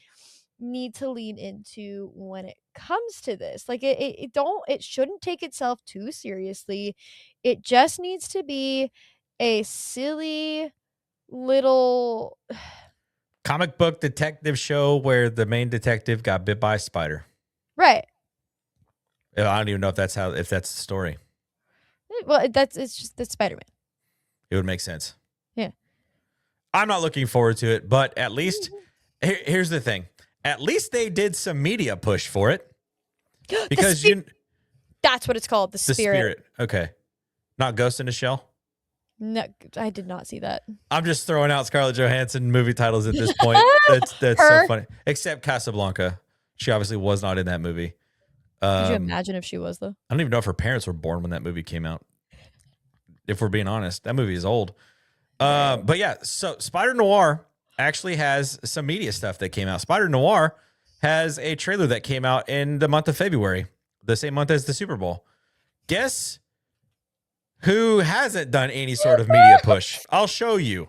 need to lean into when it comes to this. Like it shouldn't take itself too seriously. It just needs to be a silly little comic book detective show where the main detective got bit by a spider. Right. I don't even know if that's the story. Well, it's Spider-Man. It would make sense. Yeah. I'm not looking forward to it, but at least here's the thing. At least they did some media push for it. Because that's what it's called, the Spirit. Okay. Not Ghost in a Shell? No, I did not see that. I'm just throwing out Scarlett Johansson movie titles at this point. That's so funny. Except Casablanca. She obviously was not in that movie. Could you imagine if she was, though? I don't even know if her parents were born when that movie came out. If we're being honest, that movie is old. But yeah, so Spider-Noir actually has some media stuff that came out. Spider-Noir has a trailer that came out in the month of February, the same month as the Super Bowl. Guess who hasn't done any sort of media push? I'll show you.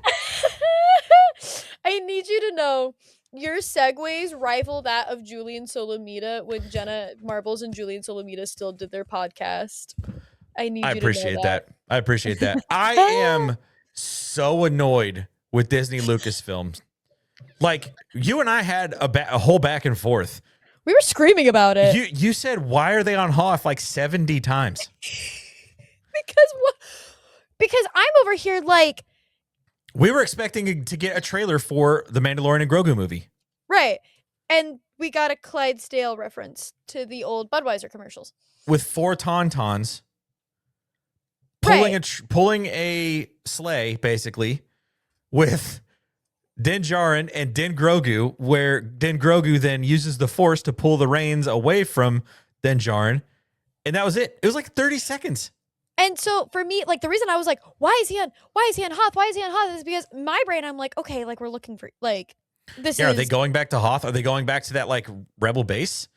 I need you to know your segues rival that of Julian Solomita when Jenna Marbles and Julian Solomita still did their podcast. I appreciate that. I appreciate that. I am so annoyed with Disney Lucasfilms. Like, you and I had a whole back and forth. We were screaming about it. You said, why are they on Hoth like 70 times? Because I'm over here like... We were expecting to get a trailer for the Mandalorian and Grogu movie. Right. And we got a Clydesdale reference to the old Budweiser commercials. With 4 tauntauns pulling a sleigh, basically, with Din Djarin and Din Grogu, where Din Grogu then uses the Force to pull the reins away from Din Djarin. And that was it. It was like 30 seconds. And so for me, like the reason I was like, why is he on Hoth? Why is he on Hoth? Is because my brain, I'm like, okay, like we're looking for like this. Yeah, are they going back to Hoth? Are they going back to that like rebel base?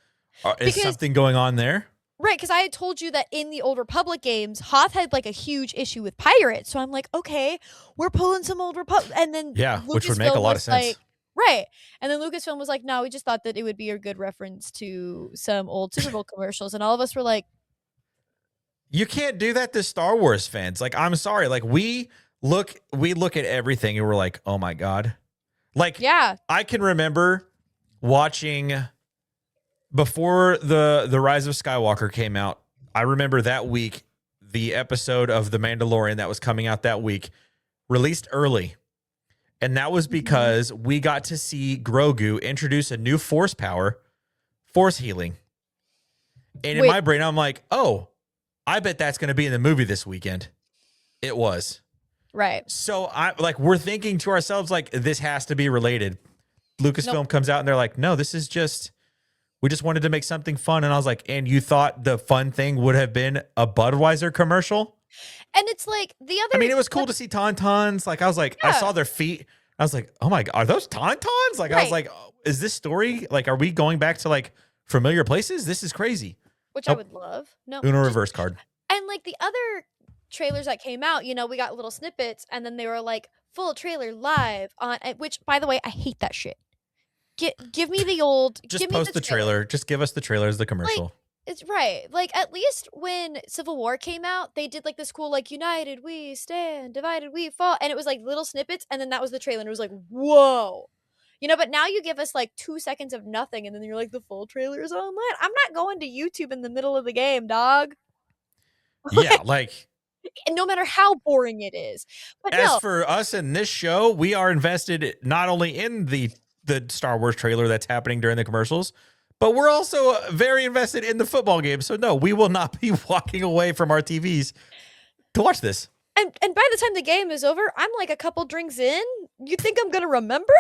Is something going on there? Right, because I had told you that in the Old Republic games, Hoth had like a huge issue with pirates. So I'm like, okay, we're pulling some Old Republic, and then which would make a lot of sense. Like, right, and then Lucasfilm was like, no, we just thought that it would be a good reference to some old Super Bowl commercials, and all of us were like, you can't do that to Star Wars fans. Like, I'm sorry. Like, we look at everything and we're like, oh my God. Like, yeah. I can remember watching before the Rise of Skywalker came out. I remember that week, the episode of The Mandalorian that was coming out that week released early. And that was because we got to see Grogu introduce a new Force power, Force healing. And in my brain, I'm like, oh, I bet that's going to be in the movie this weekend. It was. Right. So we're thinking to ourselves, like, this has to be related. Lucasfilm comes out and they're like, no, this is just, we just wanted to make something fun. And I was like, and you thought the fun thing would have been a Budweiser commercial? And it's like the other. I mean, it was cool to see tauntauns. Like, I was like, I saw their feet. I was like, oh my God, are those tauntauns? Like, I was like, is this story? Like, are we going back to like familiar places? This is crazy. Which I would love. No. Uno reverse card. And like the other trailers that came out, you know, we got little snippets and then they were like full trailer live on, which by the way, I hate that shit. Give me the old. Just post the trailer. Just give us the trailer as the commercial. Like, it's right. Like at least when Civil War came out, they did like this cool like united we stand, divided we fall, and it was like little snippets, and then that was the trailer, and it was like whoa. You know, but now you give us like 2 seconds of nothing, and then you're like, the full trailer is online. I'm not going to YouTube in the middle of the game, dog. Yeah, like. And no matter how boring it is. But as for us in this show, we are invested not only in the Star Wars trailer that's happening during the commercials, but we're also very invested in the football game. So no, we will not be walking away from our TVs to watch this. And by the time the game is over, I'm like a couple drinks in. You think I'm going to remember?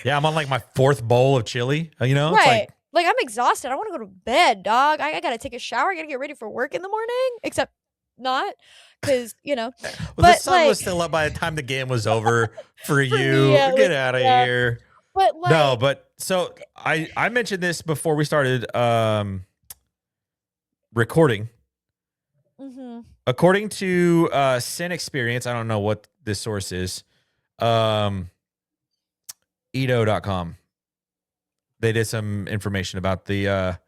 Yeah, I'm on like my 4th bowl of chili, you know? Right. It's like I'm exhausted. I want to go to bed, dog. I got to take a shower. I got to get ready for work in the morning, except not because, you know. Well, the sun was still up by the time the game was over for you. Get out of here. But like, no, but so I mentioned this before we started recording. Mm-hmm. According to Sin Experience, I don't know what this source is, Edo.com. They did some information about the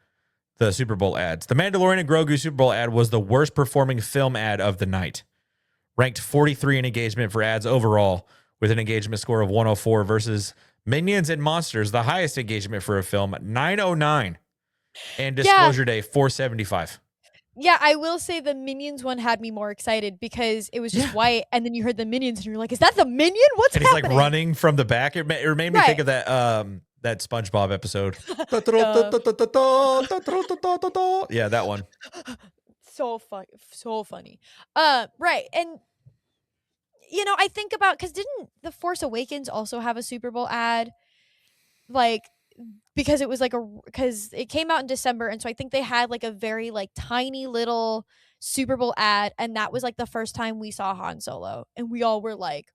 Super Bowl ads. The Mandalorian and Grogu Super Bowl ad was the worst performing film ad of the night. Ranked 43 in engagement for ads overall, with an engagement score of 104 versus Minions and Monsters, the highest engagement for a film, 909. And Yeah. Disclosure Day, 475. Yeah, I will say the Minions one had me more excited because it was just Yeah. white, and then you heard the Minions, and you're like, "Is that the Minion? What's And he's happening?" like running from the back. It made me Right. think of that SpongeBob episode. Yeah, that one. So funny. Right, and you know, I think about, because didn't The Force Awakens also have a Super Bowl ad? Like, because it was like because it came out in December, and so I think they had like a very like tiny little Super Bowl ad, and that was like the first time we saw Han Solo, and we all were like,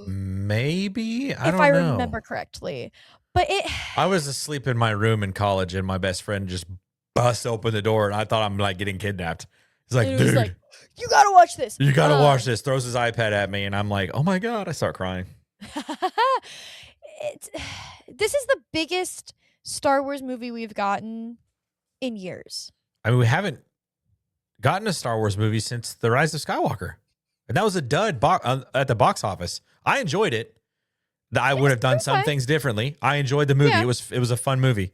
maybe, I if don't I know. remember correctly. But I was asleep in my room in college, and my best friend just bust open the door, and I thought I'm like getting kidnapped. He's like, dude, like, you gotta watch this. you gotta watch this. Throws his iPad at me, and I'm like, oh my God, I start crying. This is the biggest Star Wars movie we've gotten in years. I mean, we haven't gotten a Star Wars movie since The Rise of Skywalker. And that was a dud at the box office. I enjoyed it. I would have done some things differently. I enjoyed the movie. Yeah. It was a fun movie.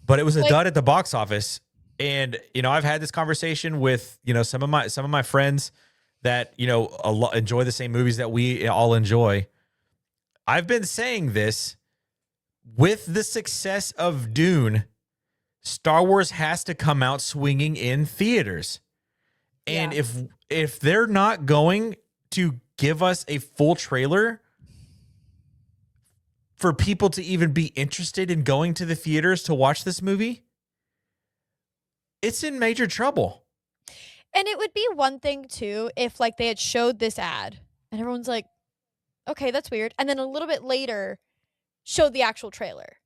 But it was a dud at the box office. And, you know, I've had this conversation with, you know, some of my friends that, you know, enjoy the same movies that we all enjoy. I've been saying this, with the success of Dune, Star Wars has to come out swinging in theaters. And if they're not going to give us a full trailer for people to even be interested in going to the theaters to watch this movie, it's in major trouble. And it would be one thing too if like they had showed this ad and everyone's like, okay, that's weird, and then a little bit later showed the actual trailer.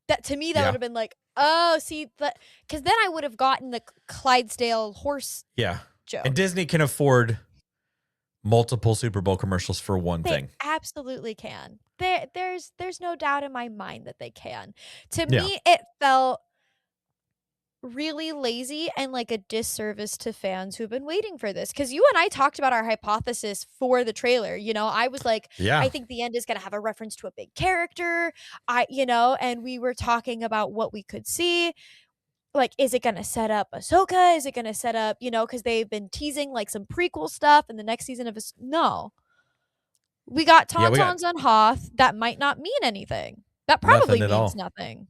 That, to me, that would have been like, oh, see, because then I would have gotten the Clydesdale horse joke. And Disney can afford multiple Super Bowl commercials for one thing. Absolutely can. There's no doubt in my mind that they can. To me, it felt really lazy and like a disservice to fans who've been waiting for this, because you and I talked about our hypothesis for the trailer. You know, I was like, I think the end is going to have a reference to a big character, and we were talking about what we could see. Like, is it going to set up Ahsoka? Is it going to set up, because they've been teasing like some prequel stuff in the next season of no. We got Tauntauns on Hoth. That might not mean anything. That probably means nothing.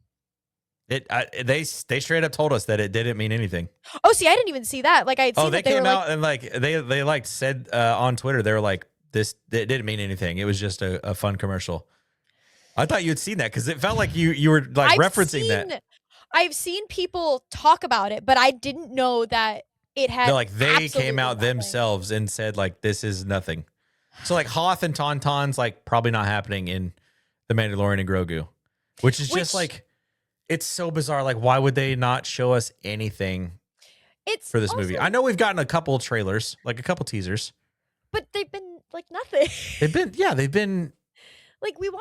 They straight up told us that it didn't mean anything. Oh, see, I didn't even see that. Like, I had seen they came out and like they like said on Twitter, they were like, it didn't mean anything. It was just a fun commercial. I thought you'd seen that because it felt like you were like referencing that. I've seen people talk about it, but I didn't know that it had. They came out themselves and said like, this is nothing. So like Hoth and Tauntauns like probably not happening in The Mandalorian and Grogu, which is just like, it's so bizarre. Like, why would they not show us anything for this movie? I know we've gotten a couple of trailers, like a couple teasers, but they've been like nothing. They've been like, we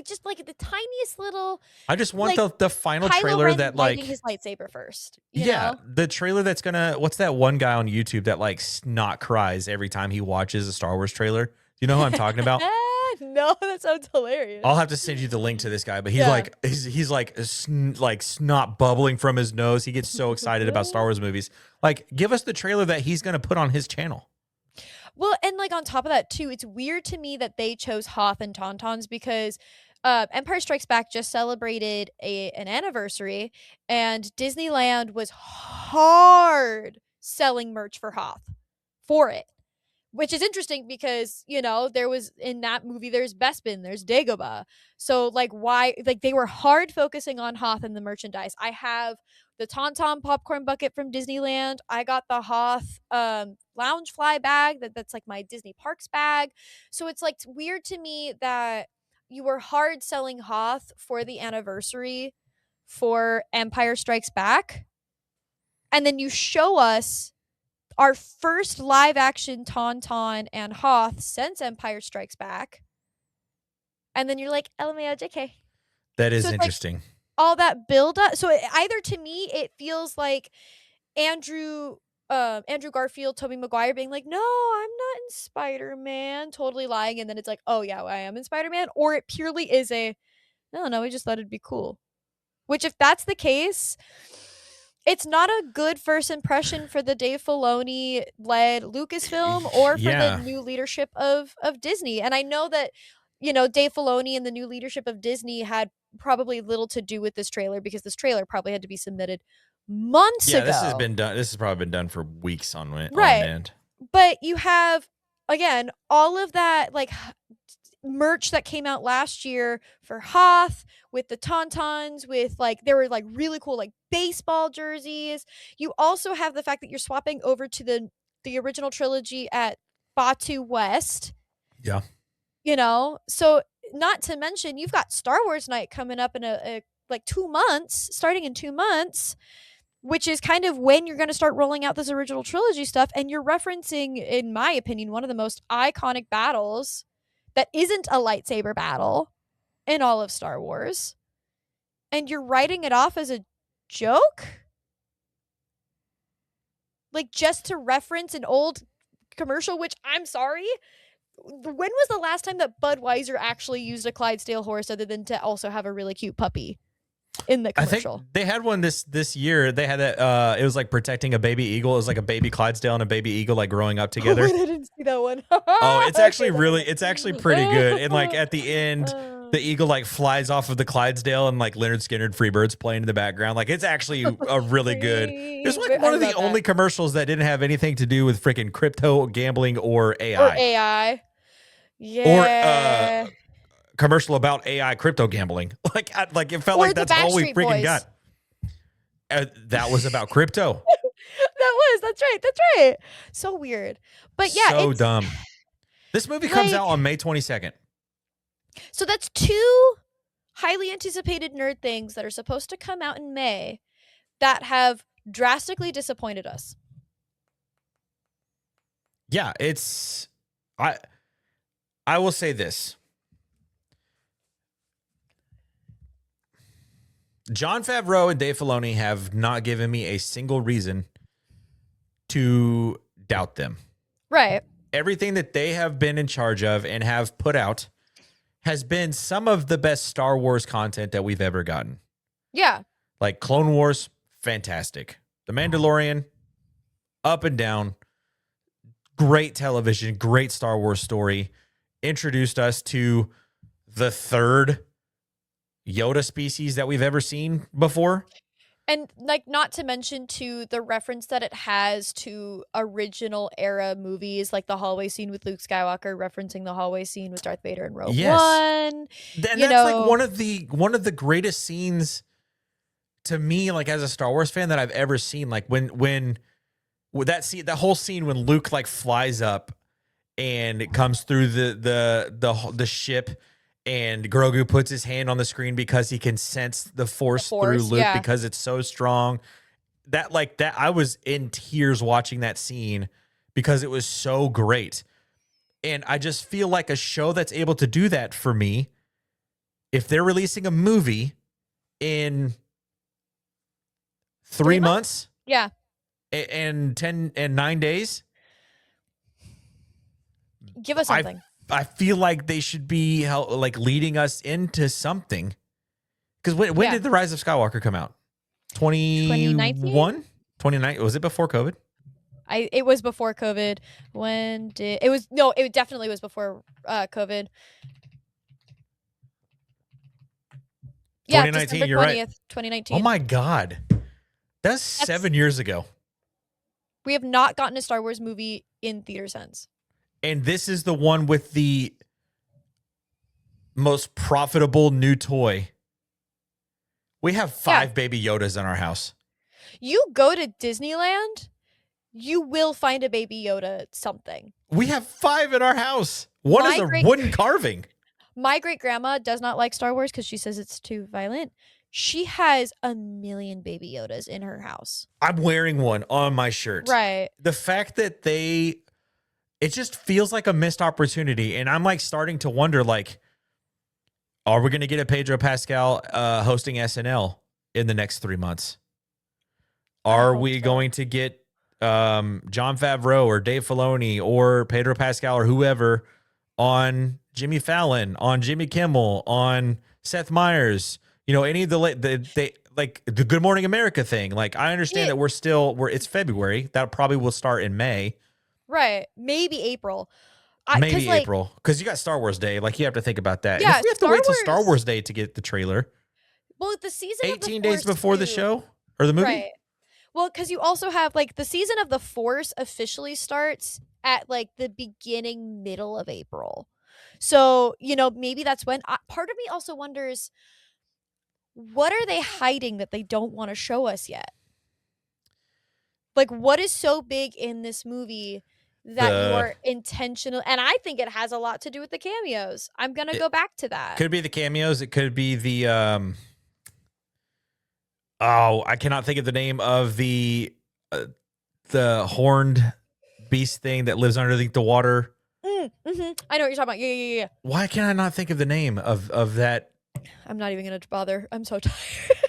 just like the tiniest little. I just want the final Kylo trailer Ren that like his lightsaber first. You know? The trailer that's gonna. What's that one guy on YouTube that like snot cries every time he watches a Star Wars trailer? Do you know who I'm talking about? No, that sounds hilarious. I'll have to send you the link to this guy, but he's like snot bubbling from his nose. He gets so excited about Star Wars movies. Like, give us the trailer that he's gonna put on his channel. Well, and like on top of that too, it's weird to me that they chose Hoth and Tauntauns because Empire Strikes Back just celebrated an anniversary, and Disneyland was hard selling merch for Hoth for it. Which is interesting because, there was in that movie, there's Bespin, there's Dagobah. So like why, like they were hard focusing on Hoth and the merchandise. I have the Tauntaun popcorn bucket from Disneyland. I got the Hoth Loungefly bag that's like my Disney Parks bag. So it's like weird to me that you were hard selling Hoth for the anniversary for Empire Strikes Back. And then you show us our first live action Tauntaun and Hoth since Empire Strikes Back. And then you're like, LMAO, JK. That is interesting. Like, all that build up. So either to me, it feels like Andrew Andrew Garfield, Tobey Maguire being like, no, I'm not in Spider-Man, totally lying, and then it's like, oh yeah, I am in Spider-Man, or it purely is a, no, we just thought it'd be cool. Which, if that's the case, it's not a good first impression for the Dave Filoni led Lucasfilm or for the new leadership of Disney. And I know that, Dave Filoni and the new leadership of Disney had probably little to do with this trailer, because this trailer probably had to be submitted months ago. This has been done. This has probably been done for weeks on right. end. But you have, again, all of that like merch that came out last year for Hoth, with the Tauntauns, with like, there were like really cool like baseball jerseys. You also have the fact that you're swapping over to the original trilogy at Batu West. Yeah. So not to mention, you've got Star Wars Night coming up in a like 2 months, starting in 2 months, which is kind of when you're going to start rolling out this original trilogy stuff. And you're referencing, in my opinion, one of the most iconic battles that isn't a lightsaber battle in all of Star Wars. And you're writing it off as a joke? Like, just to reference an old commercial, which, I'm sorry, when was the last time that Budweiser actually used a Clydesdale horse other than to also have a really cute puppy in the commercial? I think they had one this year. They had that. It was like protecting a baby eagle. It was like a baby Clydesdale and a baby eagle like growing up together. I didn't see that one. Oh, it's actually it's actually pretty good. And like at the end, the eagle like flies off of the Clydesdale, and like Leonard Skinner and Freebird's playing in the background. Like, it's actually a really good. It's like one of the only commercials that didn't have anything to do with freaking crypto gambling or AI. Yeah. Or commercial about AI crypto gambling. Like it felt like that's all we freaking got. That was about crypto. That's right. So weird. But yeah, so dumb. This movie comes out on May 22nd. So that's 2 highly anticipated nerd things that are supposed to come out in May that have drastically disappointed us. Yeah, I will say this. Jon Favreau and Dave Filoni have not given me a single reason to doubt them. Right. Everything that they have been in charge of and have put out has been some of the best Star Wars content that we've ever gotten. Yeah. Like Clone Wars, fantastic. The Mandalorian, up and down. Great television, great Star Wars story. Introduced us to the 3rd Yoda species that we've ever seen before. And like, not to mention to the reference that it has to original era movies, like the hallway scene with Luke Skywalker referencing the hallway scene with Darth Vader in Rogue One. And that's like one of the greatest scenes to me, like as a Star Wars fan, that I've ever seen. Like when that whole scene when Luke like flies up and it comes through the ship, and Grogu puts his hand on the screen because he can sense the force through Luke because it's so strong. That I was in tears watching that scene because it was so great. And I just feel like a show that's able to do that for me, if they're releasing a movie in 3 months, yeah, and 9 days, give us something. I feel like they should be like leading us into something. Because when did The Rise of Skywalker come out? 2019? 2019? Was it before COVID? It was before COVID. It definitely was before COVID. Yeah, 2019, you're 20th, right. 2019. Oh my God. That's 7 years ago. We have not gotten a Star Wars movie in theater since. And this is the one with the most profitable new toy. We have 5 Baby Yodas in our house. You go to Disneyland, you will find a Baby Yoda something. We have 5 in our house. One is a wooden carving. My great-grandma does not like Star Wars because she says it's too violent. She has a million Baby Yodas in her house. I'm wearing one on my shirt. Right. The fact that it just feels like a missed opportunity. And I'm like starting to wonder, like, are we going to get a Pedro Pascal hosting SNL in the next 3 months? Are we going to get John Favreau or Dave Filoni or Pedro Pascal or whoever on Jimmy Fallon, on Jimmy Kimmel, on Seth Meyers, any of the like the Good Morning America thing. Like, I understand that it's February. That probably will start in May. Right. Maybe April. Maybe April. Because you got Star Wars Day. Like, you have to think about that. Yeah, and if we have to wait till Star Wars Day to get the trailer. Well, the season 18 days before the show or the movie? Right. Well, because you also have, like, the season of the Force officially starts at, like, the middle of April. So, maybe that's when. Part of me also wonders, what are they hiding that they don't want to show us yet? Like, what is so big in this movie that you are intentional? And I think it has a lot to do with the cameos. I'm going to go back to that. Could be the cameos. It could be the... I cannot think of the name of the horned beast thing that lives underneath the water. I know what you're talking about. Yeah. Why can I not think of the name of that? I'm not even going to bother. I'm so tired.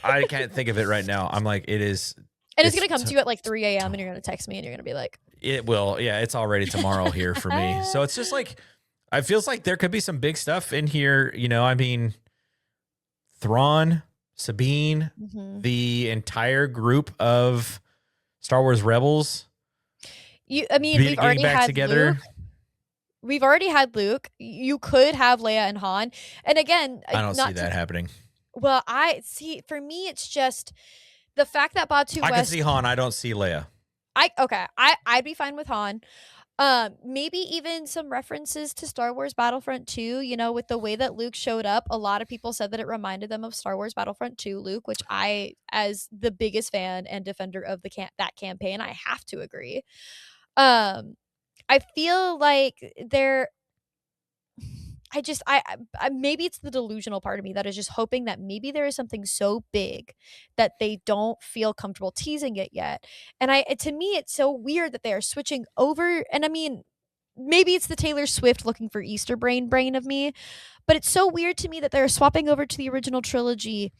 I can't think of it right now. I'm like, it is. And it's going to come to you at like 3 a.m. and you're going to text me and you're going to be like. It will. Yeah, it's already tomorrow here for me. So it's just like, it feels like there could be some big stuff in here. I mean, Thrawn, Sabine, the entire group of Star Wars rebels. We've already had together. Luke. We've already had Luke. You could have Leia and Han. And again, I don't see that happening. Well, for me, it's just the fact that Batu West. I can see Han. I don't see Leia. I'd be fine with Han. Maybe even some references to Star Wars Battlefront 2, with the way that Luke showed up. A lot of people said that it reminded them of Star Wars Battlefront 2 Luke, which I, as the biggest fan and defender of that campaign, I have to agree. I feel like maybe it's the delusional part of me that is just hoping that maybe there is something so big that they don't feel comfortable teasing it yet. And to me, it's so weird that they are switching over. And I mean, maybe it's the Taylor Swift looking for Easter brain of me, but it's so weird to me that they're swapping over to the original trilogy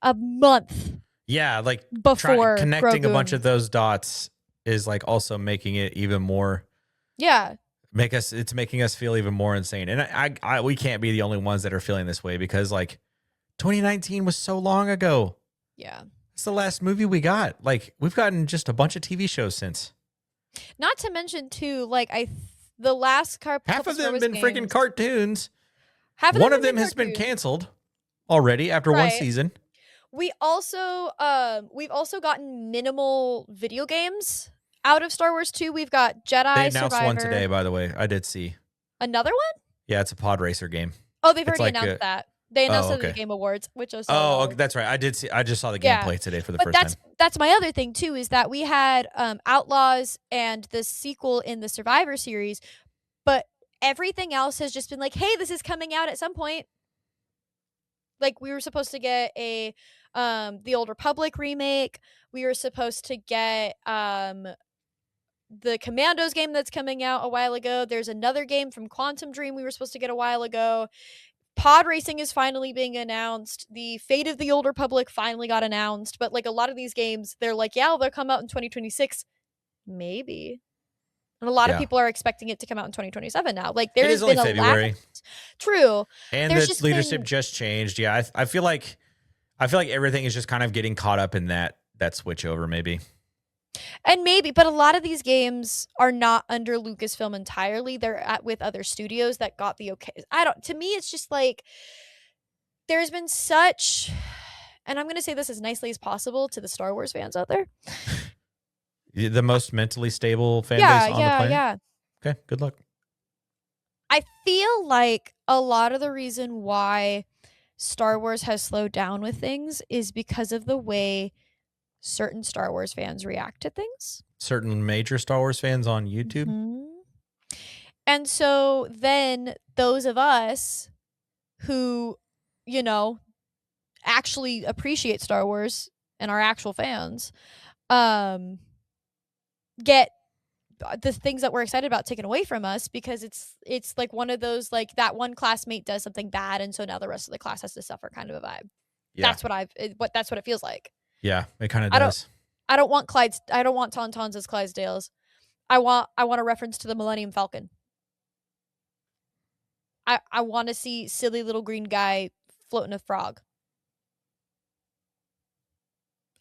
a month. Yeah, like before connecting Grogu. A bunch of those dots is like also making it even more. Yeah. It's making us feel even more insane. And we can't be the only ones that are feeling this way because like 2019 was so long ago. Yeah. It's the last movie we got. Like, we've gotten just a bunch of TV shows since. Not to mention too, like the last half of them have been freaking cartoons. One of them has been canceled already after one season. We've also gotten minimal video games out of Star Wars 2. We've got Jedi They announced Survivor. one today, by the way. I did see. Another one? Yeah, it's a pod racer game. Oh, they've already announced that. They announced it at the Game Awards, which was okay, that's right. I did see. I just saw the gameplay today for the first time. That's my other thing too, is that we had Outlaws and the sequel in the Survivor series, but everything else has just been like, hey, this is coming out at some point. Like, we were supposed to get a the Old Republic remake. We were supposed to get the Commandos game that's coming out a while ago. There's another game from Quantum Dream we were supposed to get a while ago. Pod racing is finally being announced. The Fate of the Old Republic finally got announced. But like a lot of these games, they're like, yeah, they'll come out in 2026. Maybe. And a lot of people are expecting it to come out in 2027 now. Like, there has been February. True. And the leadership just changed. Yeah, I feel like everything is just kind of getting caught up in that switch over, maybe. And maybe, but a lot of these games are not under Lucasfilm entirely. They're with other studios that got the okay. To me, it's just like, there's been such, and I'm going to say this as nicely as possible to the Star Wars fans out there. The most mentally stable fan base on the planet? Yeah. Okay, good luck. I feel like a lot of the reason why Star Wars has slowed down with things is because of the way certain Star Wars fans react to things. Certain major Star Wars fans on YouTube. Mm-hmm. And so then those of us who, actually appreciate Star Wars and are actual fans, get the things that we're excited about taken away from us because it's like one of those, like, that one classmate does something bad and so now the rest of the class has to suffer kind of a vibe. Yeah. That's what it feels like. Yeah, it kind of does. I don't want Tauntauns as Clydesdales. I want a reference to the Millennium Falcon. I want to see silly little green guy floating a frog.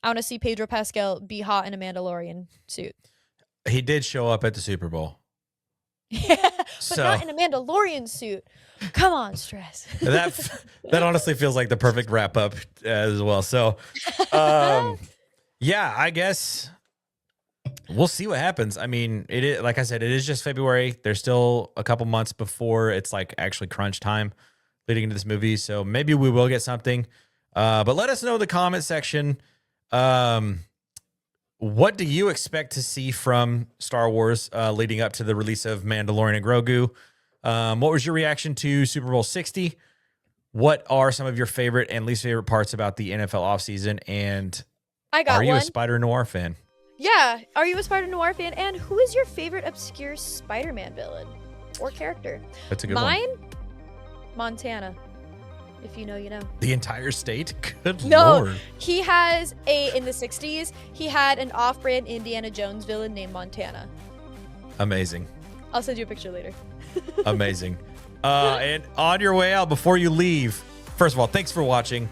I want to see Pedro Pascal be hot in a Mandalorian suit. He did show up at the Super Bowl. Yeah, but not in a Mandalorian suit. Come on, Stress. That honestly feels like the perfect wrap up as well. So, yeah, I guess we'll see what happens. I mean, it is, like I said, it is just February. There's still a couple months before it's like actually crunch time leading into this movie. So maybe we will get something. But let us know in the comment section. What do you expect to see from Star Wars leading up to the release of Mandalorian and Grogu? What was your reaction to Super Bowl 60? What are some of your favorite and least favorite parts about the NFL offseason? And are you a Spider-Noir fan? Yeah. Are you a Spider-Noir fan? And who is your favorite obscure Spider-Man villain or character? That's a good one. Mine, Montana. If you know, you know. The entire state? Good No, Lord. he has in the 60s, he had an off-brand Indiana Jones villain named Montana. Amazing. I'll send you a picture later. Amazing. And on your way out, before you leave, first of all, thanks for watching.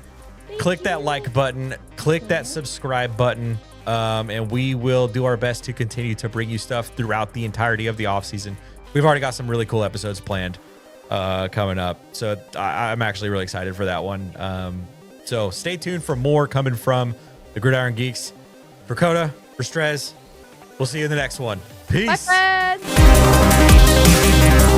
Click that like button. Click that subscribe button. And we will do our best to continue to bring you stuff throughout the entirety of the offseason. We've already got some really cool episodes planned coming up. So I'm actually really excited for that one. So stay tuned for more coming from the Gridiron Geeks. For Coda, for Strez, we'll see you in the next one. Peace. Bye, friends.